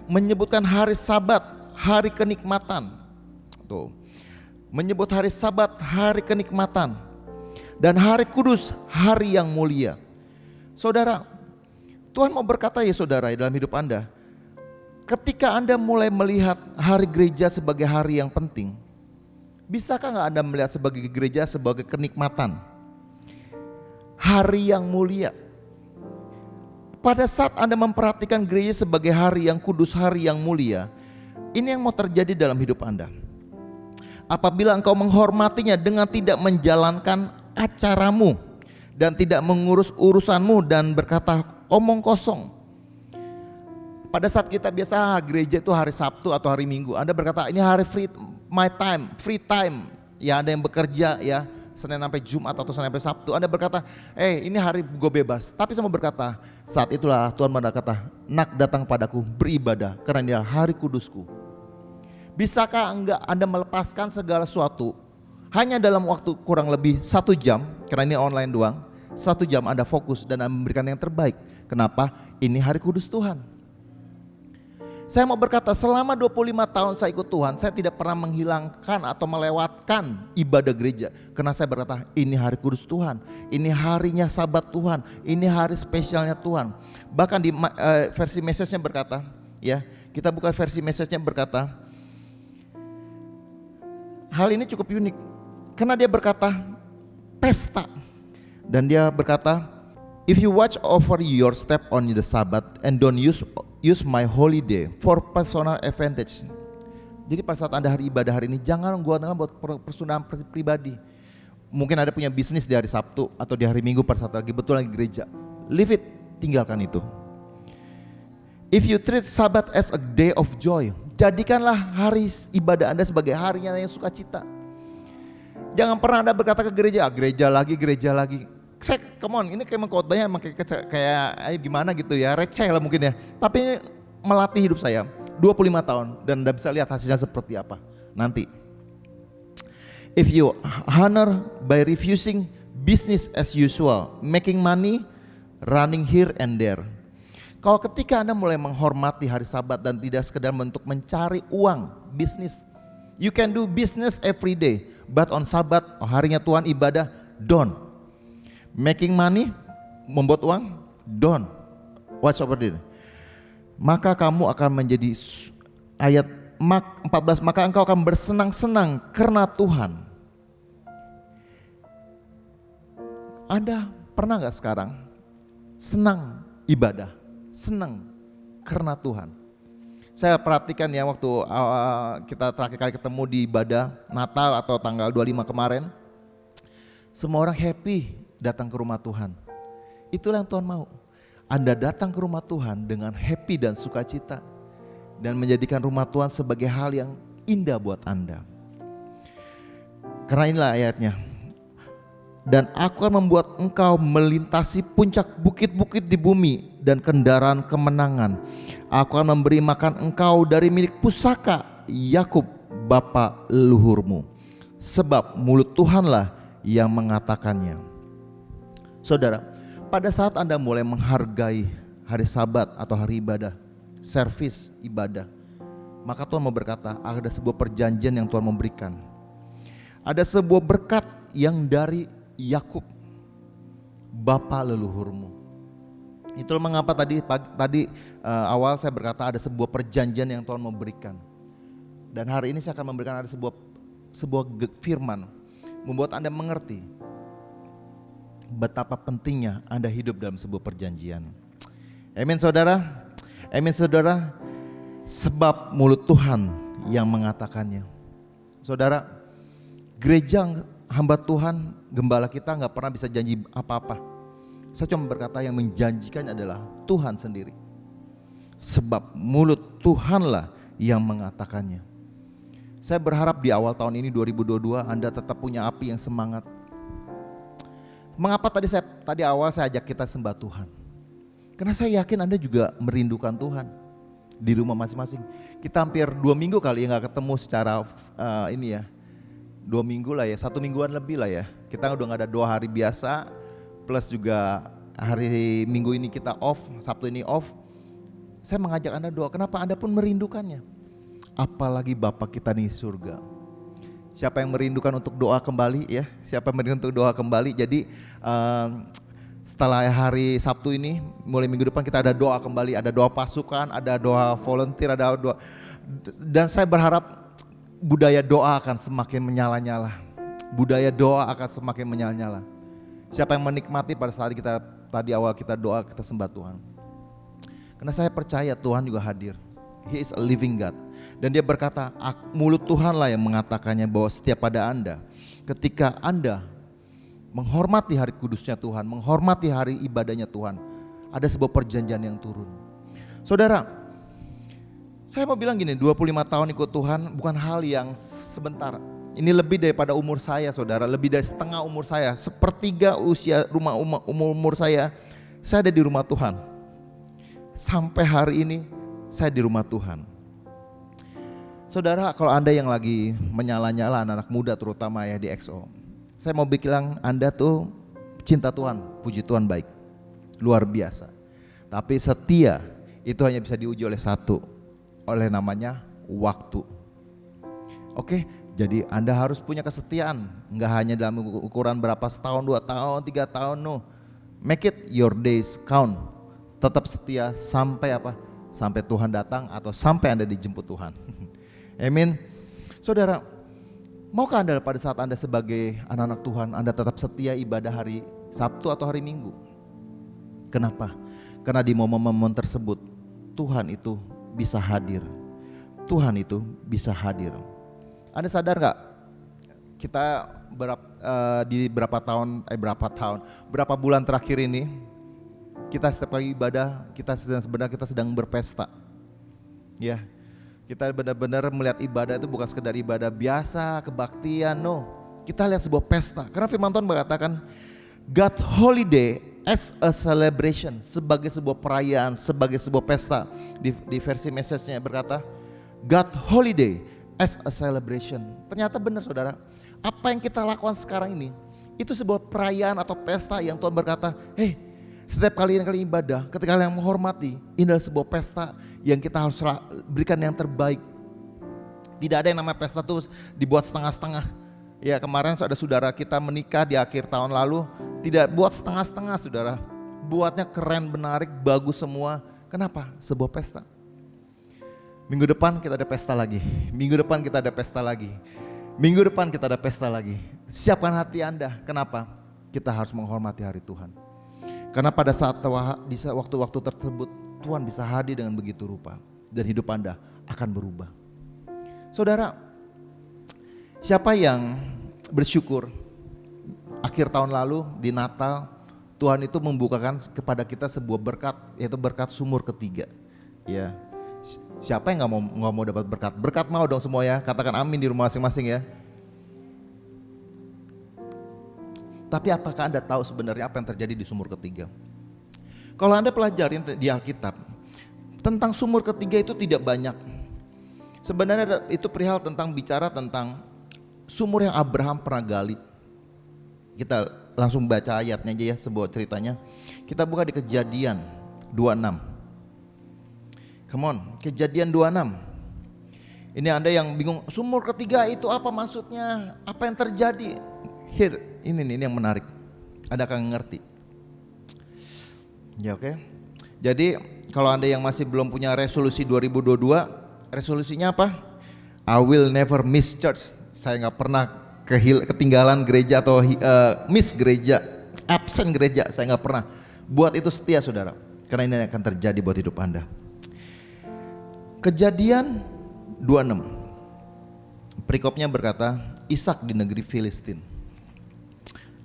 menyebutkan hari Sabat, hari kenikmatan. Tuh, menyebut hari Sabat, hari kenikmatan, dan hari kudus, hari yang mulia. Saudara, Tuhan mau berkata ya saudara dalam hidup Anda, ketika Anda mulai melihat hari gereja sebagai hari yang penting, bisakah nggak Anda melihat sebagai gereja sebagai kenikmatan? Hari yang mulia. Pada saat Anda memperhatikan gereja sebagai hari yang kudus, hari yang mulia, ini yang mau terjadi dalam hidup Anda. Apabila engkau menghormatinya dengan tidak menjalankan acaramu dan tidak mengurus urusanmu dan berkata omong kosong. Pada saat kita biasa gereja itu hari Sabtu atau hari Minggu, Anda berkata ini hari free time. Ya ada yang bekerja ya, Senin sampai Jumat atau Senin sampai Sabtu. Anda berkata, ini hari gue bebas. Tapi saya mau berkata, saat itulah Tuhan berkata, nak datang padaku beribadah karena ini hari kudusku. Bisakah enggak Anda melepaskan segala sesuatu hanya dalam waktu kurang lebih 1 jam, karena ini online doang, 1 jam Anda fokus dan Anda memberikan yang terbaik. Kenapa? Ini hari kudus Tuhan. Saya mau berkata selama 25 tahun saya ikut Tuhan, saya tidak pernah menghilangkan atau melewatkan ibadah gereja. Karena saya berkata ini hari kudus Tuhan, ini harinya Sabat Tuhan, ini hari spesialnya Tuhan. Bahkan di versi message-nya berkata, ya kita buka versi message-nya berkata, hal ini cukup unik. Karena dia berkata pesta. Dan dia berkata, if you watch over your step on the Sabbath and don't use my holy day for personal advantage. Jadi pada saat Anda hari ibadah hari ini, jangan gunakan buat personal pribadi. Mungkin Anda punya bisnis di hari Sabtu atau di hari Minggu pada saat lagi betul lagi gereja. Leave it, tinggalkan itu. If you treat Sabbath as a day of joy, jadikanlah hari ibadah Anda sebagai harinya yang sukacita. Jangan pernah Anda berkata ke gereja, gereja lagi. Come on, ini kayak khotbahnya kayak gimana gitu ya, receh lah mungkin ya. Tapi ini melatih hidup saya 25 tahun dan Anda bisa lihat hasilnya seperti apa nanti. If you honor by refusing business as usual, making money, running here and there. Kalau ketika Anda mulai menghormati hari Sabat dan tidak sekedar untuk mencari uang, bisnis. You can do business every day, but on Sabat, harinya Tuhan ibadah, don't. Making money, membuat uang, don't. Watch over it. Maka kamu akan menjadi ayat 14, maka engkau akan bersenang-senang karena Tuhan. Anda pernah gak sekarang senang ibadah, senang karena Tuhan? Saya perhatikan ya waktu kita terakhir kali ketemu di ibadah Natal atau tanggal 25 kemarin, semua orang happy datang ke rumah Tuhan. Itulah yang Tuhan mau. Anda datang ke rumah Tuhan dengan happy dan sukacita dan menjadikan rumah Tuhan sebagai hal yang indah buat Anda. Karena inilah ayatnya. Dan aku akan membuat engkau melintasi puncak bukit-bukit di bumi dan kendaraan kemenangan. Aku akan memberi makan engkau dari milik pusaka Yakub bapa leluhurmu. Sebab mulut Tuhanlah yang mengatakannya. Saudara, pada saat Anda mulai menghargai hari Sabat atau hari ibadah, servis ibadah, maka Tuhan mau berkata ada sebuah perjanjian yang Tuhan memberikan. Ada sebuah berkat yang dari Yakub, bapa leluhurmu. Itulah mengapa tadi awal saya berkata ada sebuah perjanjian yang Tuhan memberikan. Dan hari ini saya akan memberikan ada sebuah firman membuat Anda mengerti betapa pentingnya Anda hidup dalam sebuah perjanjian. Amin saudara. Amin saudara. Sebab mulut Tuhan yang mengatakannya. Saudara, gereja hamba Tuhan, gembala kita gak pernah bisa janji apa-apa. Saya cuma berkata yang menjanjikan adalah Tuhan sendiri. Sebab mulut Tuhanlah yang mengatakannya. Saya berharap di awal tahun ini 2022 Anda tetap punya api yang semangat. Mengapa tadi awal saya ajak kita sembah Tuhan? Karena saya yakin Anda juga merindukan Tuhan di rumah masing-masing. Kita hampir 2 minggu kali ya gak ketemu secara 2 minggu lah ya, 1 mingguan lebih lah ya. Kita udah gak ada 2 hari biasa, plus juga hari Minggu ini kita off, Sabtu ini off. Saya mengajak Anda doa, kenapa Anda pun merindukannya? Apalagi Bapa kita di surga. Siapa yang merindukan untuk doa kembali ya? Siapa yang merindukan untuk doa kembali? Jadi setelah hari Sabtu ini, mulai minggu depan kita ada doa kembali, ada doa pasukan, ada doa volunteer, ada doa. Dan saya berharap budaya doa akan semakin menyala-nyala. Budaya doa akan semakin menyala-nyala. Siapa yang menikmati pada saat kita tadi awal kita doa, kita sembah Tuhan. Karena saya percaya Tuhan juga hadir. He is a living God. Dan dia berkata, mulut Tuhanlah yang mengatakannya bahwa setiap pada Anda, ketika Anda menghormati hari kudusnya Tuhan, menghormati hari ibadahnya Tuhan, ada sebuah perjanjian yang turun. Saudara, saya mau bilang gini, 25 tahun ikut Tuhan bukan hal yang sebentar. Ini lebih daripada umur saya, saudara, lebih dari setengah umur saya, sepertiga usia umur saya ada di rumah Tuhan. Sampai hari ini saya di rumah Tuhan. Saudara, kalau Anda yang lagi menyala-nyala, anak-anak muda terutama ya di XO, saya mau bilang Anda tuh cinta Tuhan, puji Tuhan baik, luar biasa. Tapi setia itu hanya bisa diuji oleh satu, oleh namanya waktu. Oke, jadi Anda harus punya kesetiaan, enggak hanya dalam ukuran berapa setahun, 2 tahun, 3 tahun, no. Make it your days count. Tetap setia sampai apa? Sampai Tuhan datang atau sampai Anda dijemput Tuhan. Amin. Saudara, maukah Anda pada saat Anda sebagai anak-anak Tuhan, Anda tetap setia ibadah hari Sabtu atau hari Minggu? Kenapa? Karena di momen-momen tersebut Tuhan itu bisa hadir. Tuhan itu bisa hadir. Anda sadar gak? Kita di berapa bulan terakhir ini, kita setiap kali ibadah, kita sedang berpesta. Ya. Kita benar-benar melihat ibadah itu bukan sekedar ibadah biasa, kebaktian, no. Kita lihat sebuah pesta. Karena firman Tuhan mengatakan God holiday as a celebration, sebagai sebuah perayaan, sebagai sebuah pesta. Di versi message-nya berkata God holiday as a celebration. Ternyata benar saudara, apa yang kita lakukan sekarang ini itu sebuah perayaan atau pesta yang Tuhan berkata, hey, setiap kali ibadah, ketika kalian menghormati, ini adalah sebuah pesta yang kita harus berikan yang terbaik. Tidak ada yang namanya pesta itu dibuat setengah-setengah. Ya, kemarin ada saudara kita menikah di akhir tahun lalu, tidak buat setengah-setengah saudara. Buatnya keren, menarik, bagus semua. Kenapa? Sebuah pesta. Minggu depan kita ada pesta lagi. Minggu depan kita ada pesta lagi. Minggu depan kita ada pesta lagi. Siapkan hati Anda. Kenapa? Kita harus menghormati hari Tuhan. Karena pada saat di waktu-waktu tersebut Tuhan bisa hadir dengan begitu rupa dan hidup Anda akan berubah. Saudara, siapa yang bersyukur akhir tahun lalu di Natal Tuhan itu membukakan kepada kita sebuah berkat, yaitu berkat sumur ketiga. Ya, siapa yang nggak mau dapat berkat? Berkat mau dong semua ya. Katakan amin di rumah masing-masing ya. Tapi apakah Anda tahu sebenarnya apa yang terjadi di sumur ketiga? Kalau Anda pelajari di Alkitab, tentang sumur ketiga itu tidak banyak. Sebenarnya itu perihal bicara tentang sumur yang Abraham pernah gali. Kita langsung baca ayatnya aja ya, sebuah ceritanya. Kita buka di Kejadian 26. Come on, Kejadian 26. Ini Anda yang bingung, sumur ketiga itu apa maksudnya? Apa yang terjadi? Here, ini yang menarik. Anda akan ngerti. Ya oke. Jadi kalau Anda yang masih belum punya resolusi 2022, resolusinya apa? I will never miss church. Saya nggak pernah ketinggalan gereja atau miss gereja, absen gereja. Saya nggak pernah. Buat itu setia saudara. Karena ini akan terjadi buat hidup Anda. Kejadian 26. Perikopnya berkata, Ishak di negeri Filistin.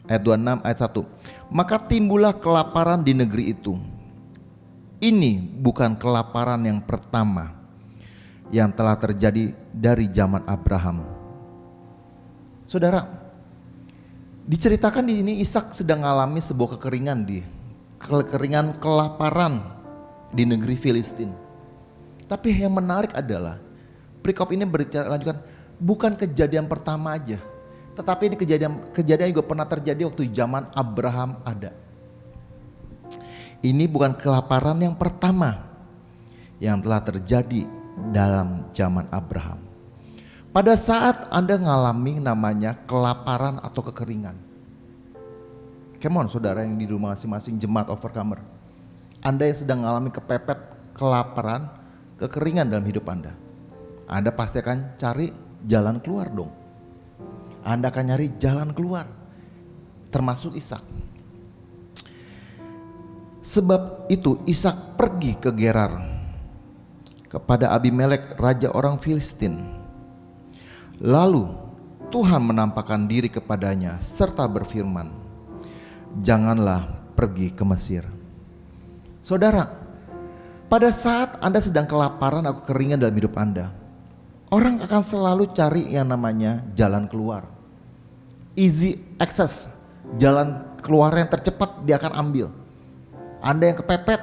Ayat 26, ayat 1. Maka timbullah kelaparan di negeri itu. Ini bukan kelaparan yang pertama yang telah terjadi dari zaman Abraham. Saudara, diceritakan di sini Ishak sedang mengalami sebuah kekeringan, kelaparan di negeri Filistin. Tapi yang menarik adalah perikop ini berbicara lanjutkan, bukan kejadian pertama aja. Tetapi ini kejadian juga pernah terjadi waktu zaman Abraham ada. Ini bukan kelaparan yang pertama yang telah terjadi dalam zaman Abraham. Pada saat Anda mengalami namanya kelaparan atau kekeringan. Come on saudara yang di rumah masing-masing jemaat overcomer. Anda yang sedang mengalami kepepet, kelaparan, kekeringan dalam hidup Anda pasti akan cari jalan keluar dong. Anda akan nyari jalan keluar, termasuk Ishak. Sebab itu Ishak pergi ke Gerar kepada Abimelek, raja orang Filistin. Lalu Tuhan menampakkan diri kepadanya serta berfirman, janganlah pergi ke Mesir. Saudara, pada saat Anda sedang kelaparan atau kekeringan dalam hidup Anda, orang akan selalu cari yang namanya jalan keluar. Easy access, jalan keluar yang tercepat dia akan ambil. Anda yang kepepet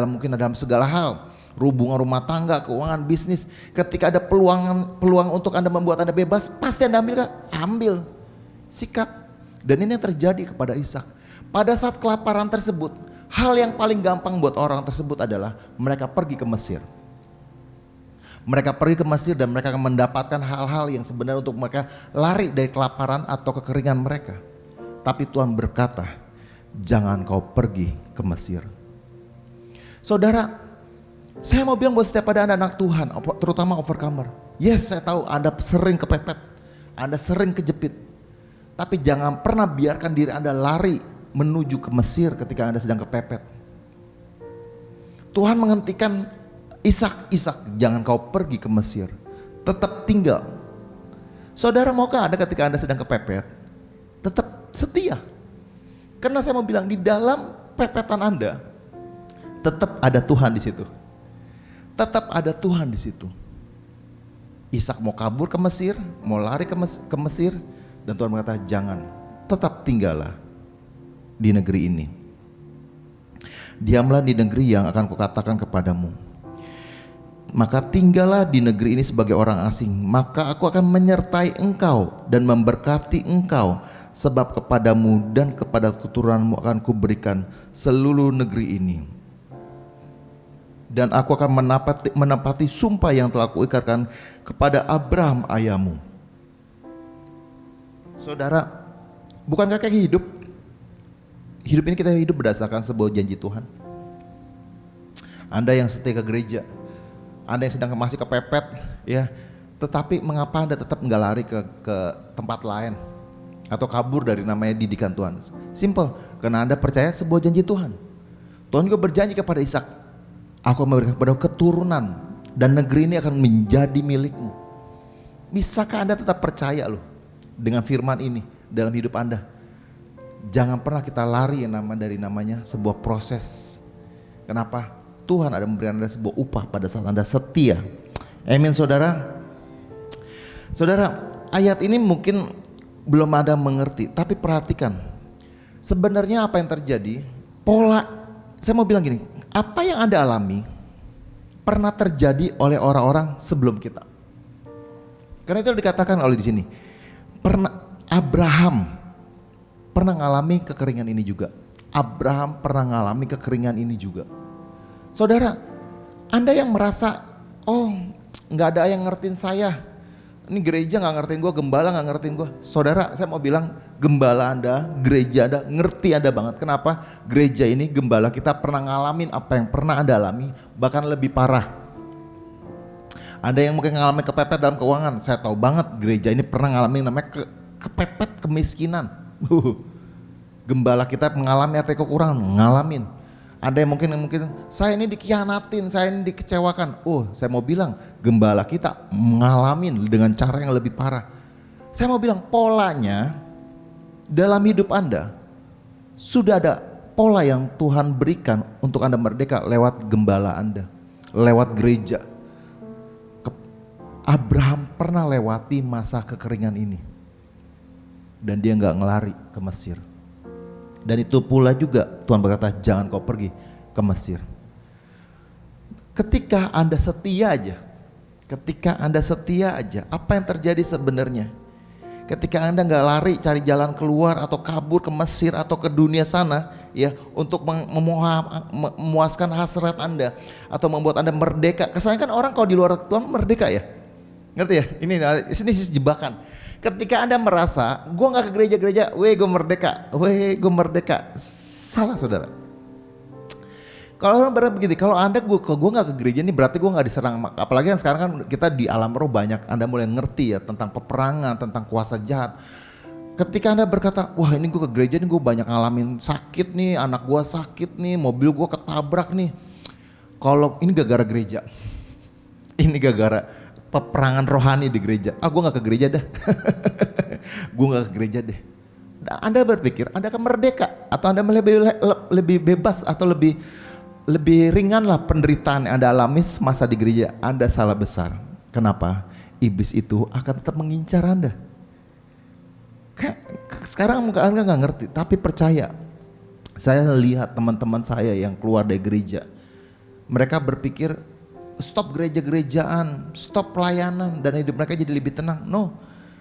mungkin dalam segala hal, hubungan rumah tangga, keuangan, bisnis, ketika ada peluang untuk Anda membuat Anda bebas, pasti Anda ambil, sikat. Dan ini yang terjadi kepada Ishak. Pada saat kelaparan tersebut, hal yang paling gampang buat orang tersebut adalah mereka pergi ke Mesir. Mereka pergi ke Mesir dan mereka akan mendapatkan hal-hal yang sebenarnya untuk mereka lari dari kelaparan atau kekeringan mereka. Tapi Tuhan berkata, jangan kau pergi ke Mesir. Saudara, saya mau bilang buat setiap Anda anak Tuhan, terutama overcomer. Yes, saya tahu Anda sering kepepet, Anda sering kejepit. Tapi jangan pernah biarkan diri Anda lari menuju ke Mesir ketika Anda sedang kepepet. Tuhan menghentikan Ishak, jangan kau pergi ke Mesir, tetap tinggal. Saudara, maukah Anda ketika Anda sedang kepepet tetap setia? Karena saya mau bilang di dalam pepetan Anda tetap ada Tuhan di situ. Tetap ada Tuhan di situ. Ishak mau kabur ke Mesir, mau lari ke Mesir, dan Tuhan berkata jangan, tetap tinggallah di negeri ini. Diamlah di negeri yang akan kukatakan kepadamu. Maka tinggallah di negeri ini sebagai orang asing, maka aku akan menyertai engkau dan memberkati engkau, sebab kepadamu dan kepada keturunanmu akan kuberikan seluruh negeri ini. Dan aku akan menepati sumpah yang telah kuikatkan kepada Abraham ayahmu. Saudara, bukankah kayak hidup ini kita hidup berdasarkan sebuah janji Tuhan? Anda yang setia ke gereja, Anda yang sedang masih kepepet, ya, tetapi mengapa Anda tetap nggak lari ke tempat lain atau kabur dari namanya didikan Tuhan? Simple, karena Anda percaya sebuah janji Tuhan. Tuhan juga berjanji kepada Ishak, aku memberikan kepada keturunan dan negeri ini akan menjadi milikmu. Bisakah Anda tetap percaya loh dengan firman ini dalam hidup Anda? Jangan pernah kita lari yang dari namanya sebuah proses. Kenapa? Tuhan ada memberikan Anda sebuah upah pada saat Anda setia. Amin saudara. Saudara, ayat ini mungkin belum ada mengerti, tapi perhatikan. Sebenarnya apa yang terjadi? Pola, saya mau bilang gini, apa yang Anda alami pernah terjadi oleh orang-orang sebelum kita. Karena itu dikatakan oleh di sini. Abraham pernah ngalami kekeringan ini juga. Abraham pernah ngalami kekeringan ini juga. Saudara, Anda yang merasa, oh nggak ada yang ngertiin saya, ini gereja nggak ngertiin gue, gembala nggak ngertiin gue. Saudara, saya mau bilang gembala Anda, gereja Anda ngerti Anda banget. Kenapa? Gereja ini, gembala kita pernah ngalamin apa yang pernah Anda alami, bahkan lebih parah. Anda yang mungkin ngalamin kepepet dalam keuangan, saya tahu banget gereja ini pernah ngalamin namanya kepepet kemiskinan. Gembala kita mengalami arti kekurangan, ngalamin. Ada yang mungkin saya ini dikhianatin, saya ini dikecewakan. Oh, saya mau bilang gembala kita ngalamin dengan cara yang lebih parah. Saya mau bilang polanya dalam hidup Anda sudah ada pola yang Tuhan berikan untuk Anda merdeka lewat gembala Anda, lewat gereja. Abraham pernah lewati masa kekeringan ini dan dia nggak ngelari ke Mesir. Dan itu pula juga Tuhan berkata jangan kau pergi ke Mesir. Ketika Anda setia aja, apa yang terjadi sebenarnya? Ketika Anda nggak lari cari jalan keluar atau kabur ke Mesir atau ke dunia sana, ya, untuk memuaskan hasrat Anda atau membuat Anda merdeka. Kesannya kan orang kalau di luar Tuhan merdeka ya, ngerti ya? Ini jebakan. Ketika Anda merasa, gue gak ke gereja-gereja, gue merdeka. Salah saudara. Kalau orang begini, kalau Anda gue gak ke gereja ini berarti gue gak diserang. Apalagi kan sekarang kan kita di alam roh banyak, Anda mulai ngerti ya tentang peperangan, tentang kuasa jahat. Ketika Anda berkata, wah ini gue ke gereja ini gue banyak ngalamin sakit nih, anak gue sakit nih, mobil gue ketabrak nih. Kalau ini gara-gara gereja, ini gara-gara peperangan rohani di gereja. Gue gak ke gereja dah, gue gak ke gereja deh. Anda berpikir Anda akan merdeka atau Anda lebih bebas atau lebih ringan lah penderitaan yang Anda alami masa di gereja. Anda salah besar. Kenapa? Iblis itu akan tetap mengincar Anda. Sekarang mungkin Anda gak ngerti, tapi percaya. Saya lihat teman-teman saya yang keluar dari gereja, mereka berpikir stop gereja-gerejaan, stop pelayanan, dan hidup mereka jadi lebih tenang. No,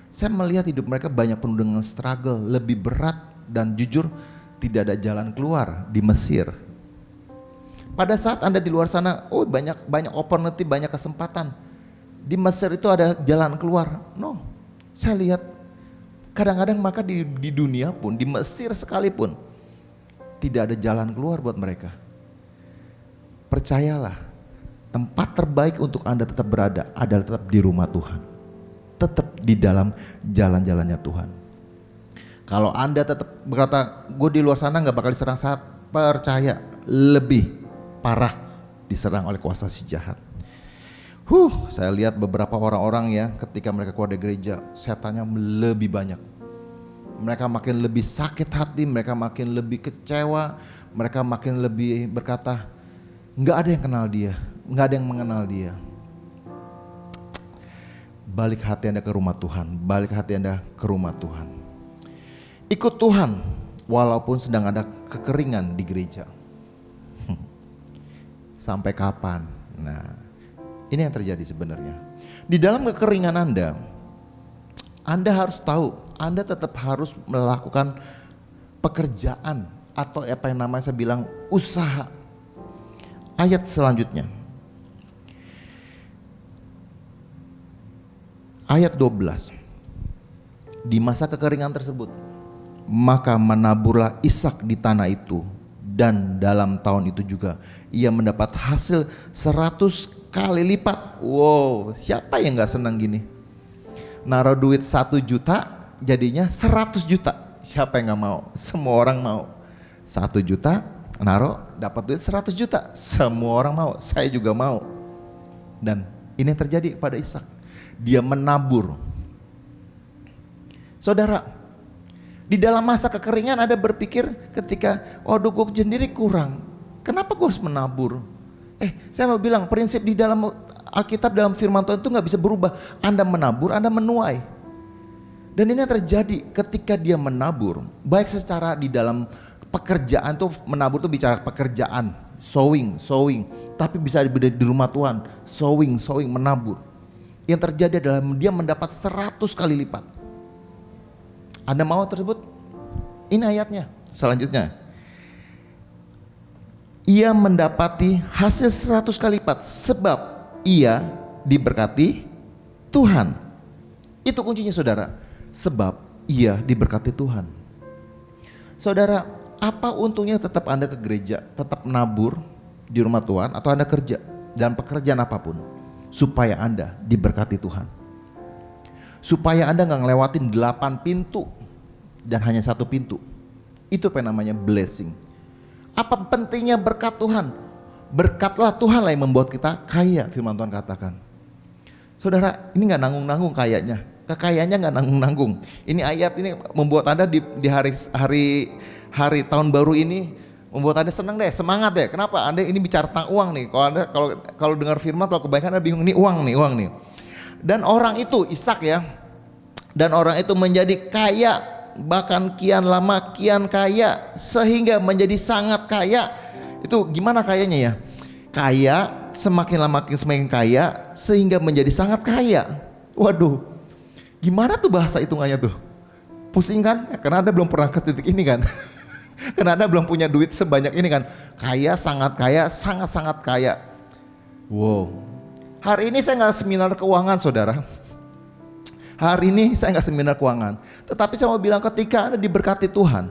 saya melihat hidup mereka banyak penuh dengan struggle, lebih berat, dan jujur tidak ada jalan keluar di Mesir. Pada saat Anda di luar sana, banyak opportunity, banyak kesempatan. Di Mesir itu ada jalan keluar. No, saya lihat kadang-kadang mereka di dunia pun, di Mesir sekalipun, tidak ada jalan keluar buat mereka. Percayalah, tempat terbaik untuk Anda tetap berada adalah tetap di rumah Tuhan. Tetap di dalam jalan-jalannya Tuhan. Kalau Anda tetap berkata, gue di luar sana gak bakal diserang saat, percaya lebih parah diserang oleh kuasa si jahat. Saya lihat beberapa orang-orang ya, ketika mereka keluar dari gereja, setannya lebih banyak. Mereka makin lebih sakit hati, mereka makin lebih kecewa, mereka makin lebih berkata, nggak ada yang kenal dia, nggak ada yang mengenal dia. Balik hati Anda ke rumah Tuhan, balik hati Anda ke rumah Tuhan. Ikut Tuhan, walaupun sedang ada kekeringan di gereja. Sampai kapan? Nah, ini yang terjadi sebenarnya. Di dalam kekeringan Anda harus tahu, Anda tetap harus melakukan pekerjaan atau apa yang namanya saya bilang usaha. Ayat selanjutnya. Ayat 12. Di masa kekeringan tersebut, maka menaburlah Ishak di tanah itu, dan dalam tahun itu juga ia mendapat hasil 100 kali lipat. Wow, siapa yang gak senang gini? Naruh duit 1 juta jadinya 100 juta. Siapa yang gak mau? Semua orang mau. 1 juta naruh dapat duit 100 juta. Semua orang mau, saya juga mau. Dan ini yang terjadi pada Ishak. Dia menabur. Saudara, di dalam masa kekeringan Anda berpikir ketika, gue sendiri kurang, kenapa gue harus menabur? Saya mau bilang prinsip di dalam Alkitab, dalam firman Tuhan itu gak bisa berubah. Anda menabur, Anda menuai. Dan ini yang terjadi ketika dia menabur, baik secara di dalam pekerjaan tuh, menabur tuh bicara pekerjaan, sowing, tapi bisa di rumah Tuhan, sowing, menabur. Yang terjadi adalah dia mendapat 100 kali lipat. Anda mau tersebut? Ini ayatnya selanjutnya. Ia mendapati hasil 100 kali lipat sebab ia diberkati Tuhan. Itu kuncinya saudara. Sebab ia diberkati Tuhan. Saudara, apa untungnya tetap Anda ke gereja, tetap menabur di rumah Tuhan, atau Anda kerja dalam pekerjaan apapun, supaya Anda diberkati Tuhan. Supaya Anda gak ngelewatin 8 pintu dan hanya 1 pintu. Itu apa yang namanya blessing. Apa pentingnya berkat Tuhan? Berkatlah Tuhan lah yang membuat kita kaya, firman Tuhan katakan. Saudara, ini gak nanggung-nanggung kayaknya. Kekayaannya gak nanggung-nanggung. Ini ayat ini membuat Anda di hari tahun baru ini membuat Anda senang deh, semangat deh. Kenapa? Anda ini bicara tentang uang nih. Kalau dengar firman, kalau kebanyakan Anda bingung, ini uang nih. Dan orang itu, Ishak ya, dan orang itu menjadi kaya, bahkan kian lama kian kaya, sehingga menjadi sangat kaya. Itu gimana kayanya ya? Kaya, semakin lama semakin kaya, sehingga menjadi sangat kaya. Waduh, gimana tuh bahasa hitungannya tuh? Pusing kan? Ya, karena Anda belum pernah ke titik ini kan? Karena Anda belum punya duit sebanyak ini kan? Kaya, sangat-sangat kaya. Wow. Hari ini saya nggak seminar keuangan saudara. Hari ini saya nggak seminar keuangan, tetapi saya mau bilang ketika Anda diberkati Tuhan,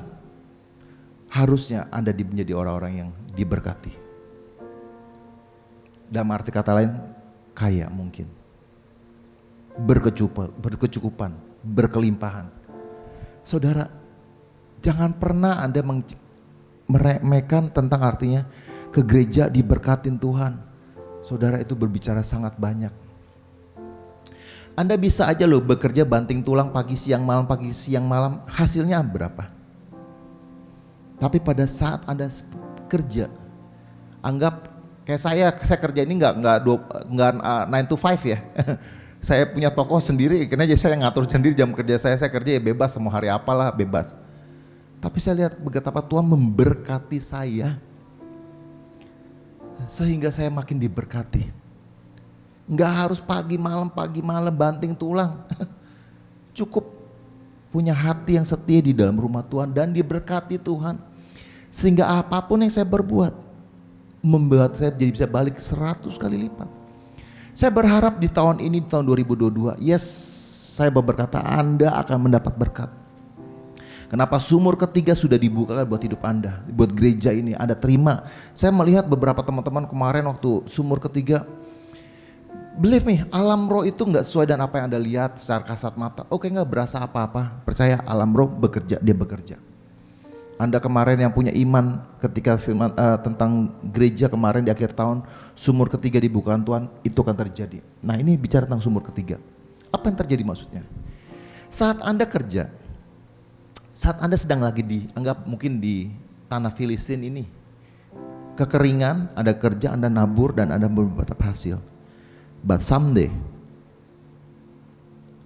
harusnya Anda menjadi orang-orang yang diberkati. Dalam arti kata lain, kaya mungkin, berkecukupan, berkelimpahan. Saudara, jangan pernah Anda meremehkan tentang artinya ke gereja diberkatin Tuhan. Saudara, itu berbicara sangat banyak. Anda bisa aja loh bekerja banting tulang pagi siang malam, hasilnya berapa? Tapi pada saat Anda kerja, anggap kayak saya kerja ini nggak 9 to 5 ya. Saya punya toko sendiri, karena saya ngatur sendiri jam kerja saya kerja ya bebas, mau hari apalah bebas. Tapi saya lihat betapa Tuhan memberkati saya, sehingga saya makin diberkati. Nggak harus pagi malam banting tulang. Cukup punya hati yang setia di dalam rumah Tuhan dan diberkati Tuhan, sehingga apapun yang saya berbuat membuat saya jadi bisa balik 100 kali lipat. Saya berharap di tahun ini, di tahun 2022, yes, saya berkata Anda akan mendapat berkat. Kenapa sumur ketiga sudah dibuka buat hidup Anda, buat gereja ini, Anda terima. Saya melihat beberapa teman-teman kemarin waktu sumur ketiga, believe me, alam roh itu nggak sesuai dengan apa yang Anda lihat secara kasat mata. Oke, nggak berasa apa-apa, percaya alam roh bekerja, dia bekerja. Anda kemarin yang punya iman ketika firman tentang gereja kemarin di akhir tahun, sumur ketiga dibukakan Tuhan, itu akan terjadi. Nah, ini bicara tentang sumur ketiga. Apa yang terjadi maksudnya? Saat Anda kerja, saat Anda sedang lagi dianggap mungkin di tanah Filistin ini, kekeringan, Anda kerja, Anda nabur dan Anda berbuat hasil. But someday,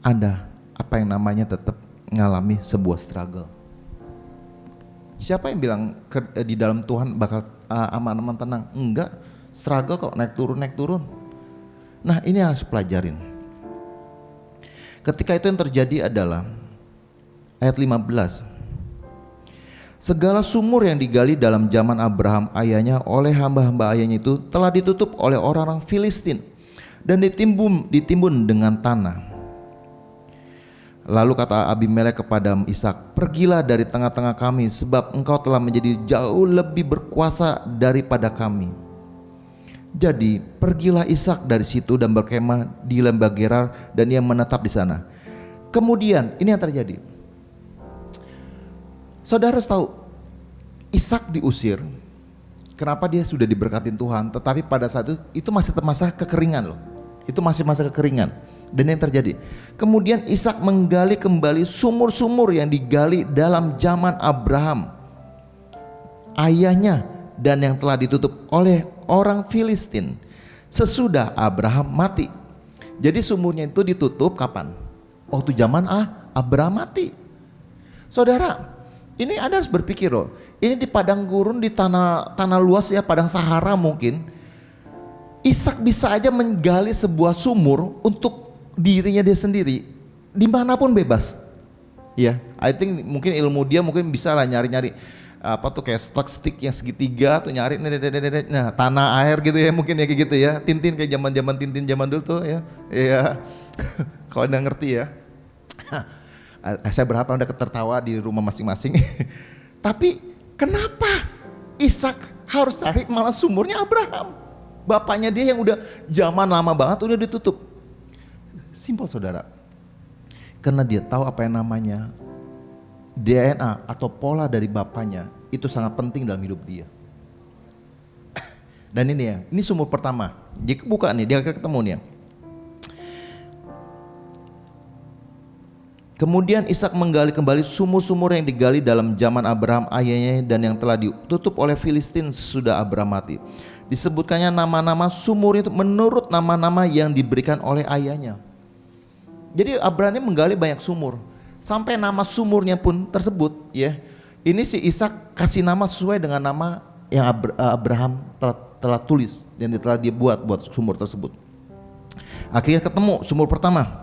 Anda apa yang namanya tetap mengalami sebuah struggle. Siapa yang bilang di dalam Tuhan bakal aman-aman tenang? Enggak, struggle kok, naik turun. Nah, ini yang harus pelajarin. Ketika itu yang terjadi adalah ayat 15. Segala sumur yang digali dalam zaman Abraham ayahnya oleh hamba-hamba ayahnya itu telah ditutup oleh orang-orang Filistin dan ditimbun dengan tanah. Lalu kata Abimelek kepada Ishak, pergilah dari tengah-tengah kami, sebab engkau telah menjadi jauh lebih berkuasa daripada kami. Jadi pergilah Ishak dari situ dan berkemah di lembah Gerar, dan ia menetap di sana. Kemudian ini yang terjadi. Saudara harus tahu, Ishak diusir. Kenapa? Dia sudah diberkatin Tuhan, tetapi pada saat itu masih masa kekeringan loh. Itu masih masa kekeringan. Dan yang terjadi, kemudian Ishak menggali kembali sumur-sumur yang digali dalam zaman Abraham ayahnya dan yang telah ditutup oleh orang Filistin sesudah Abraham mati. Jadi sumurnya itu ditutup kapan? Waktu zaman Abraham mati. Saudara, ini Anda harus berpikir loh, ini di padang gurun, di tanah luas ya, padang Sahara mungkin, Ishak bisa aja menggali sebuah sumur untuk dirinya dia sendiri, dimanapun bebas. Ya, I think mungkin ilmu dia mungkin bisa lah nyari-nyari apa tuh kayak stick yang segitiga tuh nyari, nah tanah air gitu ya mungkin ya kayak gitu ya, Tintin kayak zaman Tintin zaman dulu tuh ya, ya kalau Anda ngerti ya. Saya berharap Anda tertawa di rumah masing-masing. Tapi kenapa Ishak harus cari malah sumurnya Abraham? Bapaknya dia yang udah zaman lama banget udah ditutup. Simpel saudara, karena dia tahu apa yang namanya DNA atau pola dari bapaknya itu sangat penting dalam hidup dia. Dan ini ya, ini sumur pertama. Dia buka nih, dia akan ketemu nih. Kemudian Ishak menggali kembali sumur-sumur yang digali dalam zaman Abraham ayahnya dan yang telah ditutup oleh Filistin sesudah Abraham mati. Disebutkannya nama-nama sumur itu menurut nama-nama yang diberikan oleh ayahnya. Jadi Abraham menggali banyak sumur, sampai nama sumurnya pun tersebut ya. Ini si Ishak kasih nama sesuai dengan nama yang Abraham telah tulis dan telah dia buat sumur tersebut. Akhirnya ketemu sumur pertama.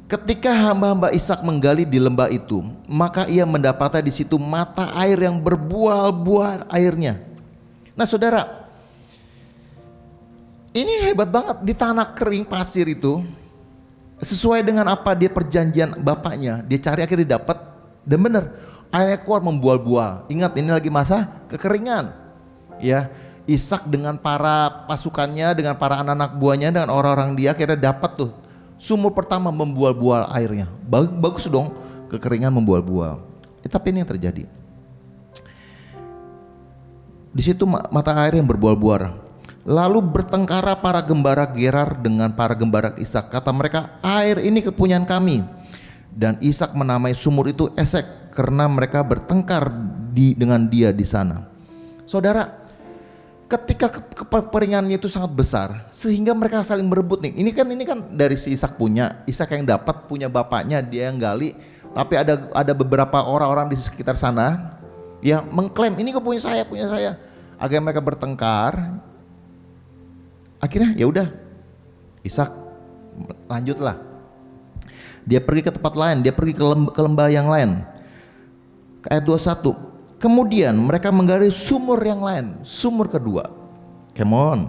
Ketika hamba-hamba Ishak menggali di lembah itu, maka ia mendapati di situ mata air yang berbuah-buah airnya. Nah saudara, ini hebat banget, di tanah kering pasir itu Sesuai dengan apa dia perjanjian bapaknya, dia cari akhirnya dapat, dan benar airnya keluar membual-bual. Ingat ini lagi masa kekeringan. Ya, Ishak dengan para pasukannya, dengan para anak-anak buahnya, dengan orang-orang dia akhirnya dapat tuh sumur pertama membual-bual airnya. Bagus dong, kekeringan membual-bual. Tapi ini yang terjadi. Di situ mata air yang berbual-bual. Lalu bertengkara para gembara Gerar dengan para gembara Ishak. Kata mereka, air ini kepunyaan kami. Dan Ishak menamai sumur itu Esek karena mereka bertengkar dengan dia di sana. Saudara, ketika keperingannya itu sangat besar sehingga mereka saling berebut nih. Ini kan dari si Ishak punya, Ishak yang dapat punya bapaknya, dia yang gali. Tapi ada beberapa orang-orang di sekitar sana ya mengklaim ini punya saya. Akhirnya mereka bertengkar. Akhirnya ya udah, Ishak lanjutlah. Dia pergi ke tempat lain, dia pergi ke lembah yang lain. Ayat 21. Kemudian mereka menggali sumur yang lain, sumur kedua. Come on.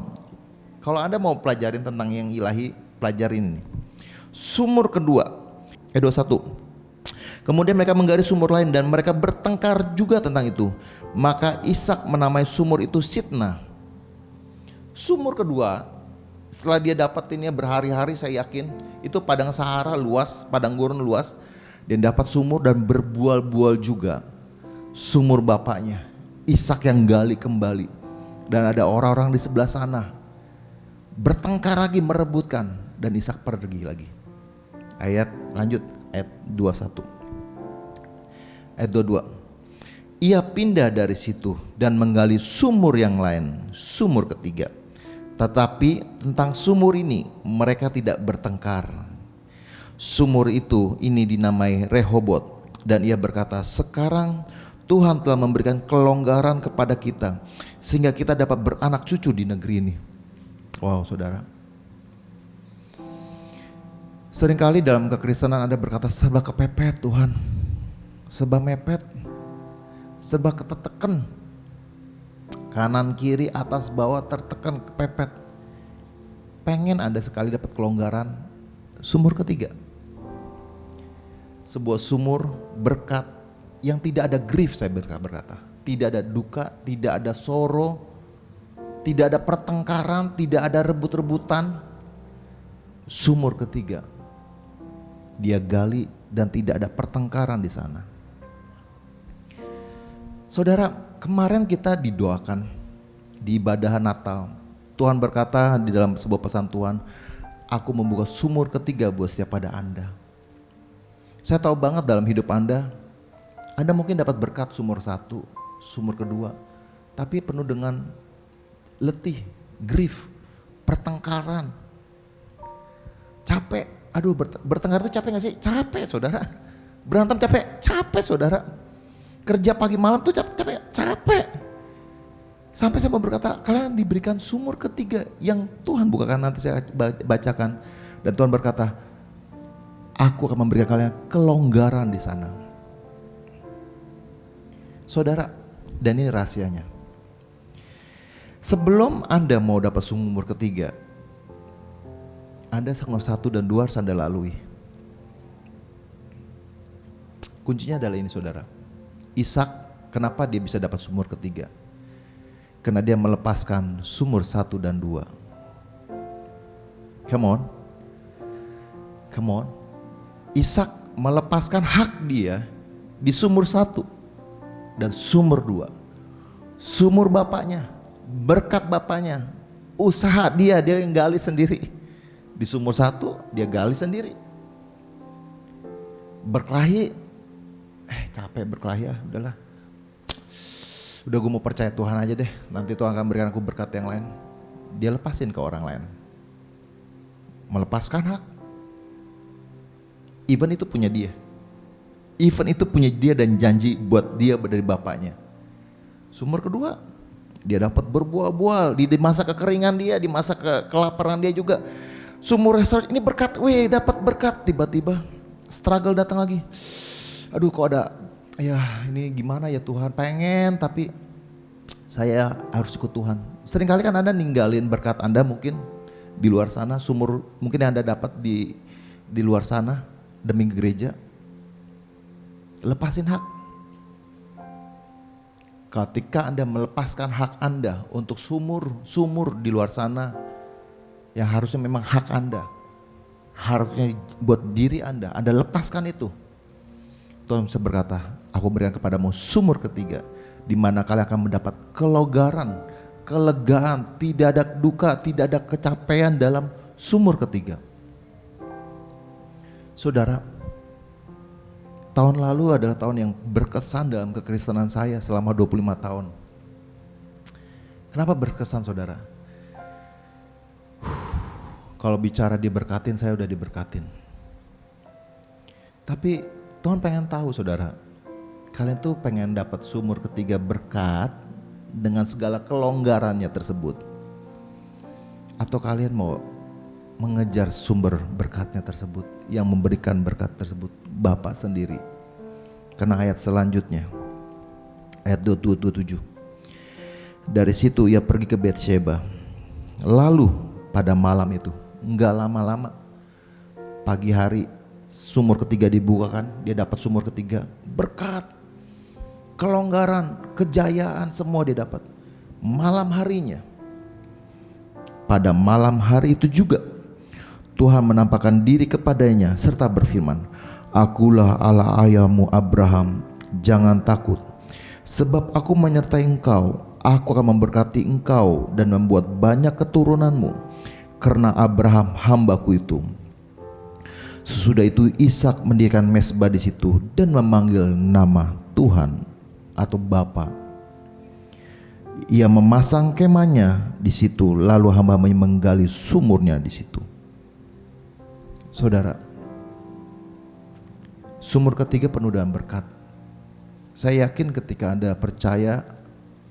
Kalau Anda mau pelajarin tentang yang ilahi, pelajarin ini. Sumur kedua. Ayat 21. Kemudian mereka menggali sumur lain dan mereka bertengkar juga tentang itu. Maka Ishak menamai sumur itu Sitna. Sumur kedua, setelah dia dapatinnya berhari-hari, saya yakin itu padang Sahara luas, padang gurun luas, dan dapat sumur dan berbual-bual juga. Sumur bapaknya, Ishak yang gali kembali, dan ada orang-orang di sebelah sana bertengkar lagi, merebutkan, dan Ishak pergi lagi. Lanjut ayat 21. Ayat 22. Ia pindah dari situ dan menggali sumur yang lain, sumur ketiga. Tetapi tentang sumur ini mereka tidak bertengkar. Sumur ini dinamai Rehobot, dan ia berkata, sekarang Tuhan telah memberikan kelonggaran kepada kita sehingga kita dapat beranak cucu di negeri ini. Wow, saudara. Seringkali dalam kekristenan Anda berkata serba kepepet Tuhan, serba mepet, serba ketekan, kanan kiri atas bawah tertekan, kepepet. Pengen Anda sekali dapat kelonggaran, sumur ketiga. Sebuah sumur berkat yang tidak ada grief, saya berkata. Tidak ada duka, tidak ada sorrow, tidak ada pertengkaran, tidak ada rebut-rebutan. Sumur ketiga. Dia gali dan tidak ada pertengkaran di sana. Saudara, kemarin kita didoakan di ibadah Natal. Tuhan berkata di dalam sebuah pesan Tuhan, aku membuka sumur ketiga buat setiap pada Anda. Saya tahu banget dalam hidup Anda mungkin dapat berkat sumur satu, sumur kedua, tapi penuh dengan letih, grief, pertengkaran, capek. Aduh, bertengkar itu capek gak sih? Capek saudara. Berantem capek saudara. Kerja pagi malam tuh capek. Sampai saya mau berkata, kalian diberikan sumur ketiga yang Tuhan bukakan, nanti saya bacakan. Dan Tuhan berkata, aku akan memberikan kalian kelonggaran di sana. Saudara, dan ini rahasianya. Sebelum Anda mau dapat sumur ketiga, Anda sumur 1 dan 2 harus Anda lalui. Kuncinya adalah ini saudara. Ishak, kenapa dia bisa dapat sumur ketiga? Karena dia melepaskan sumur 1 dan 2. Come on. Ishak melepaskan hak dia di sumur 1 dan sumur 2. Sumur bapaknya, berkat bapaknya, usaha dia yang gali sendiri. Di sumur 1 dia gali sendiri. Berkelahi, capek berkelahi udahlah. Udah gue mau percaya Tuhan aja deh, nanti Tuhan akan berikan aku berkat yang lain. Dia lepasin ke orang lain. Melepaskan hak. Even itu punya dia. Dan janji buat dia dari bapaknya. Sumur kedua, dia dapat berbuah-buah di masa kekeringan dia, di masa kelaparan dia juga. Sumur restoran ini berkat, dapat berkat, tiba-tiba struggle datang lagi. Aduh, kok ada, ya ini gimana ya Tuhan, pengen tapi saya harus ikut Tuhan. Seringkali kan Anda ninggalin berkat Anda mungkin di luar sana, sumur mungkin yang Anda dapat di di luar sana demi gereja, lepasin hak. Ketika Anda melepaskan hak Anda untuk sumur di luar sana, yang harusnya memang hak Anda, harusnya buat diri Anda lepaskan itu. Tuhan bisa berkata, aku berikan kepadamu sumur ketiga, di mana kalian akan mendapat kelegaan, tidak ada duka, tidak ada kecapean dalam sumur ketiga. Saudara, tahun lalu adalah tahun yang berkesan dalam kekristenan saya selama 25 tahun. Kenapa berkesan, saudara? Kalau bicara diberkatin, saya udah diberkatin. Tapi Tuhan pengen tahu, saudara, kalian tuh pengen dapat sumur ketiga berkat dengan segala kelonggarannya tersebut, atau kalian mau mengejar sumber berkatnya tersebut, yang memberikan berkat tersebut Bapa sendiri? Karena ayat selanjutnya, ayat 27, dari situ ia pergi ke Betsheba. Lalu pada malam itu, enggak lama-lama, pagi hari sumur ketiga dibukakan, dia dapat sumur ketiga, berkat, kelonggaran, kejayaan, semua dia dapat. Malam harinya, pada malam hari itu juga Tuhan menampakkan diri kepadanya serta berfirman, akulah Allah ayahmu Abraham, jangan takut, sebab aku menyertai engkau, aku akan memberkati engkau dan membuat banyak keturunanmu, karena Abraham hambaku itu. Sesudah itu Ishak mendirikan mezbah di situ dan memanggil nama Tuhan atau Bapa. Ia memasang kemahnya di situ, lalu hamba-hambanya menggali sumurnya di situ. Saudara, sumur ketiga penuh dengan berkat. Saya yakin ketika Anda percaya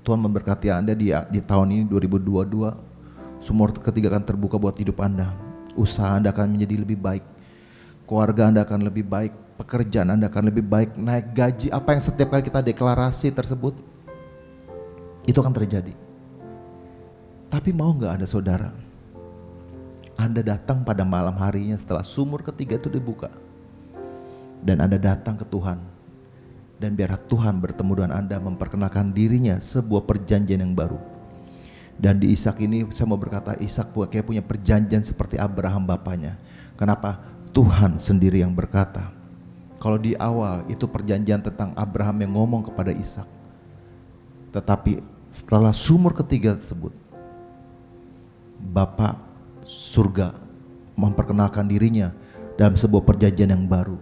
Tuhan memberkati Anda di tahun ini 2022, sumur ketiga akan terbuka buat hidup Anda. Usaha Anda akan menjadi lebih baik, keluarga Anda akan lebih baik, pekerjaan Anda akan lebih baik, naik gaji, apa yang setiap kali kita deklarasi tersebut, itu akan terjadi. Tapi mau gak Anda, saudara, Anda datang pada malam harinya setelah sumur ketiga itu dibuka, dan Anda datang ke Tuhan, dan biar Tuhan bertemu dengan Anda, memperkenalkan dirinya sebuah perjanjian yang baru. Dan di Ishak ini saya mau berkata, Ishak kayak punya perjanjian seperti Abraham bapaknya. Kenapa? Tuhan sendiri yang berkata. Kalau di awal itu perjanjian tentang Abraham yang ngomong kepada Ishak, tetapi setelah sumur ketiga tersebut, Bapa surga memperkenalkan dirinya dalam sebuah perjanjian yang baru.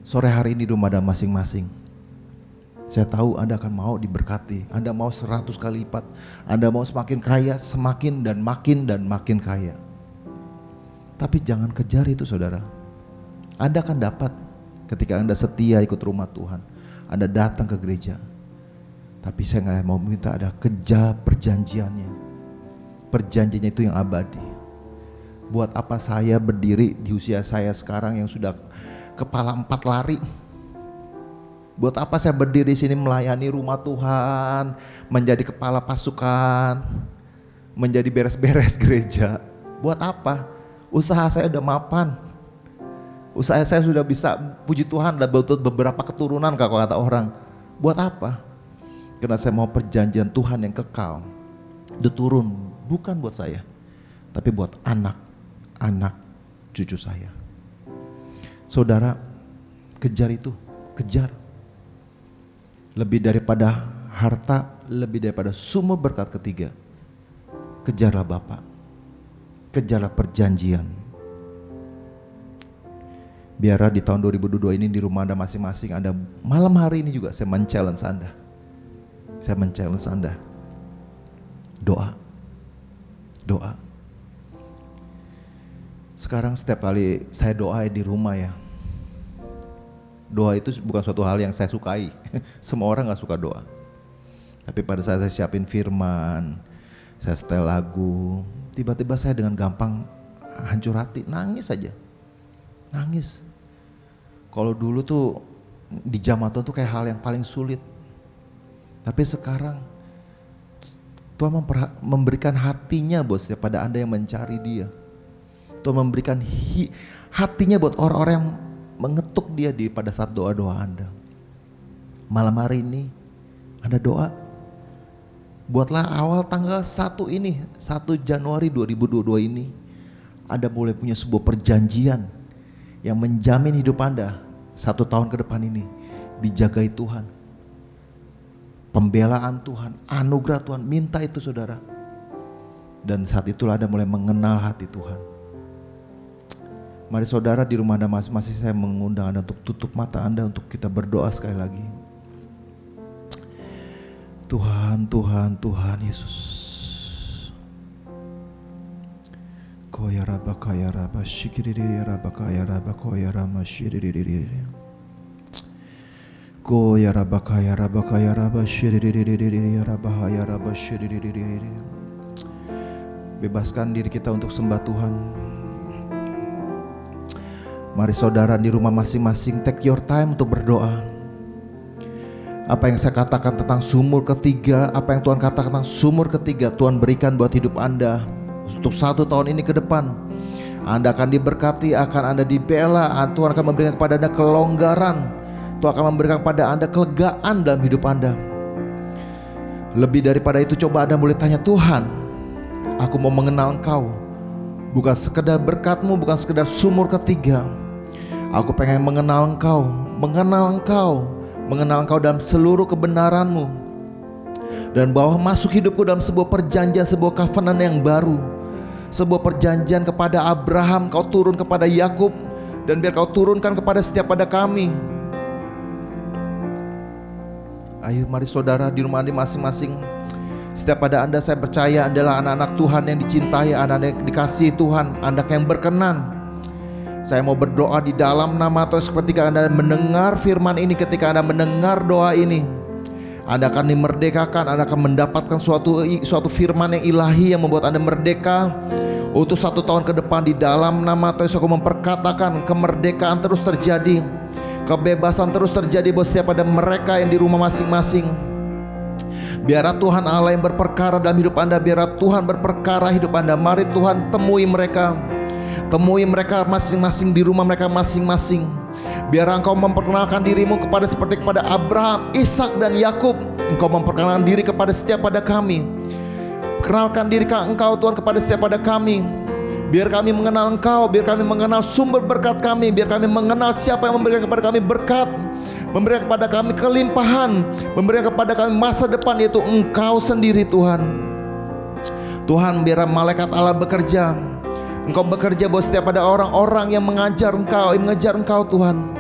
Sore hari ini di rumah Anda masing-masing, saya tahu Anda akan mau diberkati, Anda mau 100 kali lipat, Anda mau semakin kaya, semakin dan makin kaya. Tapi jangan kejar itu, saudara. Anda akan dapat ketika Anda setia ikut rumah Tuhan, Anda datang ke gereja. Tapi saya nggak mau minta Anda kejar perjanjiannya. Perjanjiannya itu yang abadi. Buat apa saya berdiri di usia saya sekarang yang sudah kepala 4 lari? Buat apa saya berdiri di sini melayani rumah Tuhan, menjadi kepala pasukan, menjadi beres-beres gereja? Buat apa? Usaha saya udah mapan. Usaha saya sudah bisa, puji Tuhan, udah beberapa keturunan kalau kata orang. Buat apa? Karena saya mau perjanjian Tuhan yang kekal. Udah turun, bukan buat saya, tapi buat anak-anak cucu saya. Saudara, kejar itu, kejar. Lebih daripada harta, lebih daripada sumber berkat ketiga, kejarlah Bapa, kejarlah perjanjian. Biarlah di tahun 2022 ini di rumah Anda masing-masing, Anda malam hari ini juga saya men-challenge Anda. Saya men-challenge Anda. Doa. Sekarang setiap kali saya doa di rumah ya, doa itu bukan suatu hal yang saya sukai. Semua orang gak suka doa. Tapi pada saat saya siapin firman, saya setel lagu, tiba-tiba saya dengan gampang hancur hati, nangis aja. Nangis. Kalau dulu tuh di zaman Tuhan tuh kayak hal yang paling sulit. Tapi sekarang Tuhan memberikan hatinya buat setiap pada Anda yang mencari Dia. Tuhan memberikan hatinya buat orang-orang yang mengetuk dia pada saat doa-doa Anda. Malam hari ini Anda doa, buatlah awal tanggal 1 ini, 1 Januari 2022 ini, Anda boleh punya sebuah perjanjian yang menjamin hidup Anda 1 tahun ke depan ini dijagai Tuhan. Pembelaan Tuhan, anugerah Tuhan, minta itu saudara. Dan saat itulah Anda mulai mengenal hati Tuhan. Mari saudara, di rumah Anda masing-masing, saya mengundang Anda untuk tutup mata Anda untuk kita berdoa sekali lagi. Tuhan, Tuhan, Tuhan Yesus. Koya raba kaya raba shikiriri raba kaya raba koya rama shiriri. Koya raba kaya raba shiriri raba haya raba shiriri. Bebaskan diri kita untuk sembah Tuhan. Mari saudara di rumah masing-masing take your time untuk berdoa. Apa yang saya katakan tentang sumur ketiga, apa yang Tuhan katakan tentang sumur ketiga, Tuhan berikan buat hidup Anda untuk 1 tahun ini ke depan. Anda akan diberkati, akan Anda dibela, Tuhan akan memberikan kepada Anda kelonggaran, Tuhan akan memberikan kepada Anda kelegaan dalam hidup Anda. Lebih daripada itu, coba Anda boleh tanya, Tuhan, aku mau mengenal Engkau, bukan sekedar berkat-Mu, bukan sekedar sumur ketiga. Aku pengen mengenal Engkau, mengenal Engkau dalam seluruh kebenaran-Mu, dan bahwa masuk hidupku dalam sebuah perjanjian, sebuah covenant yang baru, sebuah perjanjian kepada Abraham, Kau turun kepada Yakub, dan biar Kau turunkan kepada setiap pada kami. Ayo mari saudara di rumah Anda masing-masing, setiap pada Anda saya percaya adalah anak-anak Tuhan yang dicintai, anak-anak yang dikasihi Tuhan, anak yang berkenan. Saya mau berdoa di dalam nama Tuhan. Ketika Anda mendengar firman ini, ketika Anda mendengar doa ini, Anda akan dimerdekakan, Anda akan mendapatkan suatu firman yang ilahi yang membuat Anda merdeka untuk 1 tahun ke depan. Di dalam nama Tuhan aku memperkatakan kemerdekaan terus terjadi, kebebasan terus terjadi buat setiap pada mereka yang di rumah masing-masing. Biarlah Tuhan Allah yang berperkara dalam hidup Anda, biarlah Tuhan berperkara hidup Anda. Mari Tuhan temui mereka masing-masing di rumah mereka masing-masing. Biar Engkau memperkenalkan dirimu seperti kepada Abraham, Ishak dan Yakub. Engkau memperkenalkan diri kepada setiap pada kami. Kenalkan diri Engkau Tuhan kepada setiap pada kami. Biar kami mengenal Engkau, biar kami mengenal sumber berkat kami, biar kami mengenal siapa yang memberikan kepada kami berkat, memberikan kepada kami kelimpahan, memberikan kepada kami masa depan, yaitu Engkau sendiri Tuhan. Tuhan, biar malaikat Allah bekerja. Engkau bekerja buat setiap ada orang-orang yang mengejar Engkau Tuhan.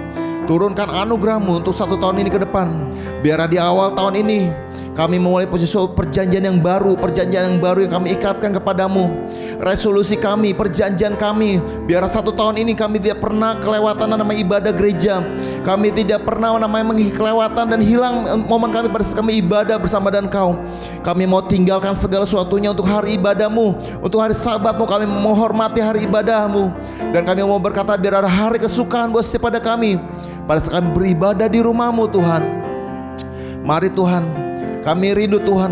Turunkan anugerah-Mu untuk 1 tahun ini ke depan. Biar di awal tahun ini kami memulai suatu perjanjian yang baru yang kami ikatkan kepadamu. Resolusi kami, perjanjian kami, biar 1 tahun ini kami tidak pernah kelewatan namanya ibadah gereja. Kami tidak pernah namanya kelewatan dan hilang momen kami pada saat kami ibadah bersama dengan Kau. Kami mau tinggalkan segala sesuatunya untuk hari ibadah-Mu, untuk hari sabat-Mu. Kami menghormati hari ibadah-Mu, dan kami mau berkata biar ada hari kesukaan buat setiap pada kami pada saat kami beribadah di rumah-Mu Tuhan. Mari Tuhan, kami rindu Tuhan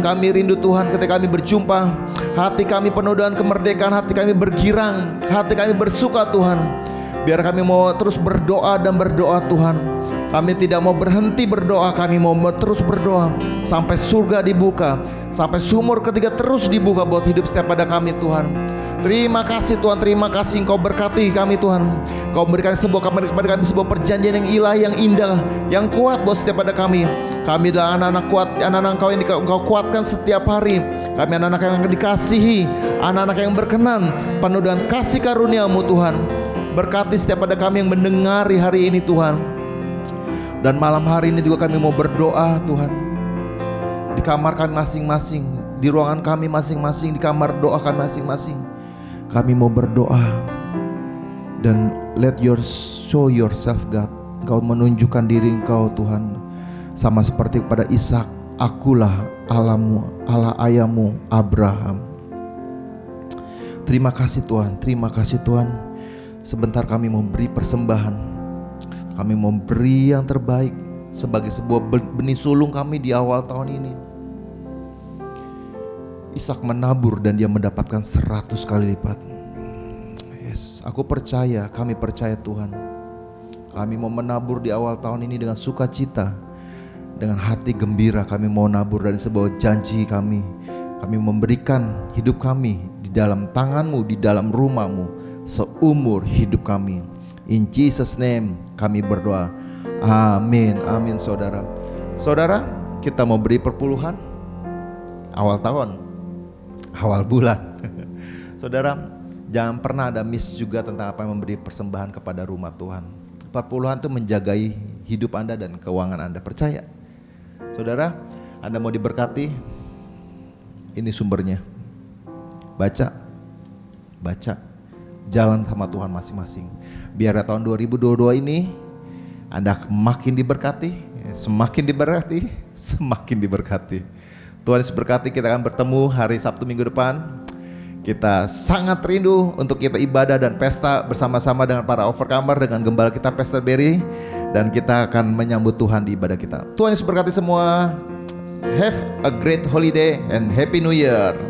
ketika kami berjumpa. Hati kami penuh dengan kemerdekaan, hati kami bergirang, hati kami bersuka Tuhan. Biar kami mau terus berdoa dan berdoa Tuhan. Kami tidak mau berhenti berdoa, kami mau terus berdoa sampai surga dibuka, sampai sumur ketiga terus dibuka buat hidup setiap pada kami Tuhan. Terima kasih Tuhan, terima kasih Engkau berkati kami Tuhan. Engkau memberikan kepada kami sebuah perjanjian yang ilahi, yang indah, yang kuat buat setiap pada kami. Kami adalah anak-anak kuat, anak-anak Engkau yang Engkau kuatkan setiap hari. Kami anak-anak yang dikasihi, anak-anak yang berkenan, penuh dengan kasih karunia-Mu Tuhan. Berkati setiap pada kami yang mendengari hari ini Tuhan. Dan malam hari ini juga kami mau berdoa Tuhan, di kamar kami masing-masing, di ruangan kami masing-masing, di kamar doa kami masing-masing. Kami mau berdoa, dan let your show yourself God. Engkau menunjukkan diri Engkau Tuhan, sama seperti kepada Ishak, akulah Allahmu, Allah ayahmu Abraham. Terima kasih Tuhan, terima kasih Tuhan. Sebentar kami mau beri persembahan, kami mau beri yang terbaik sebagai sebuah benih sulung kami di awal tahun ini. Ishak menabur dan dia mendapatkan 100 kali lipat. Yes, aku percaya, kami percaya Tuhan. Kami mau menabur di awal tahun ini dengan sukacita, dengan hati gembira. Kami mau nabur dari sebuah janji kami. Kami memberikan hidup kami di dalam tangan-Mu, di dalam rumah-Mu, seumur hidup kami. In Jesus name kami berdoa. Amin, amin saudara. Saudara, kita mau beri perpuluhan awal tahun, awal bulan. Saudara, jangan pernah ada miss juga tentang apa yang memberi persembahan kepada rumah Tuhan. Perpuluhan itu menjagai hidup Anda dan keuangan Anda, percaya. Saudara, Anda mau diberkati, ini sumbernya. Baca, jalan sama Tuhan masing-masing. Biar tahun 2022 ini Anda makin diberkati, semakin diberkati, semakin diberkati. Tuhan Yesus berkati. Kita akan bertemu hari Sabtu minggu depan. Kita sangat rindu untuk kita ibadah dan pesta bersama-sama dengan para overcomer, dengan gembala kita Pastor Berry. Dan kita akan menyambut Tuhan di ibadah kita. Tuhan Yesus berkati semua. Have a great holiday and Happy New Year.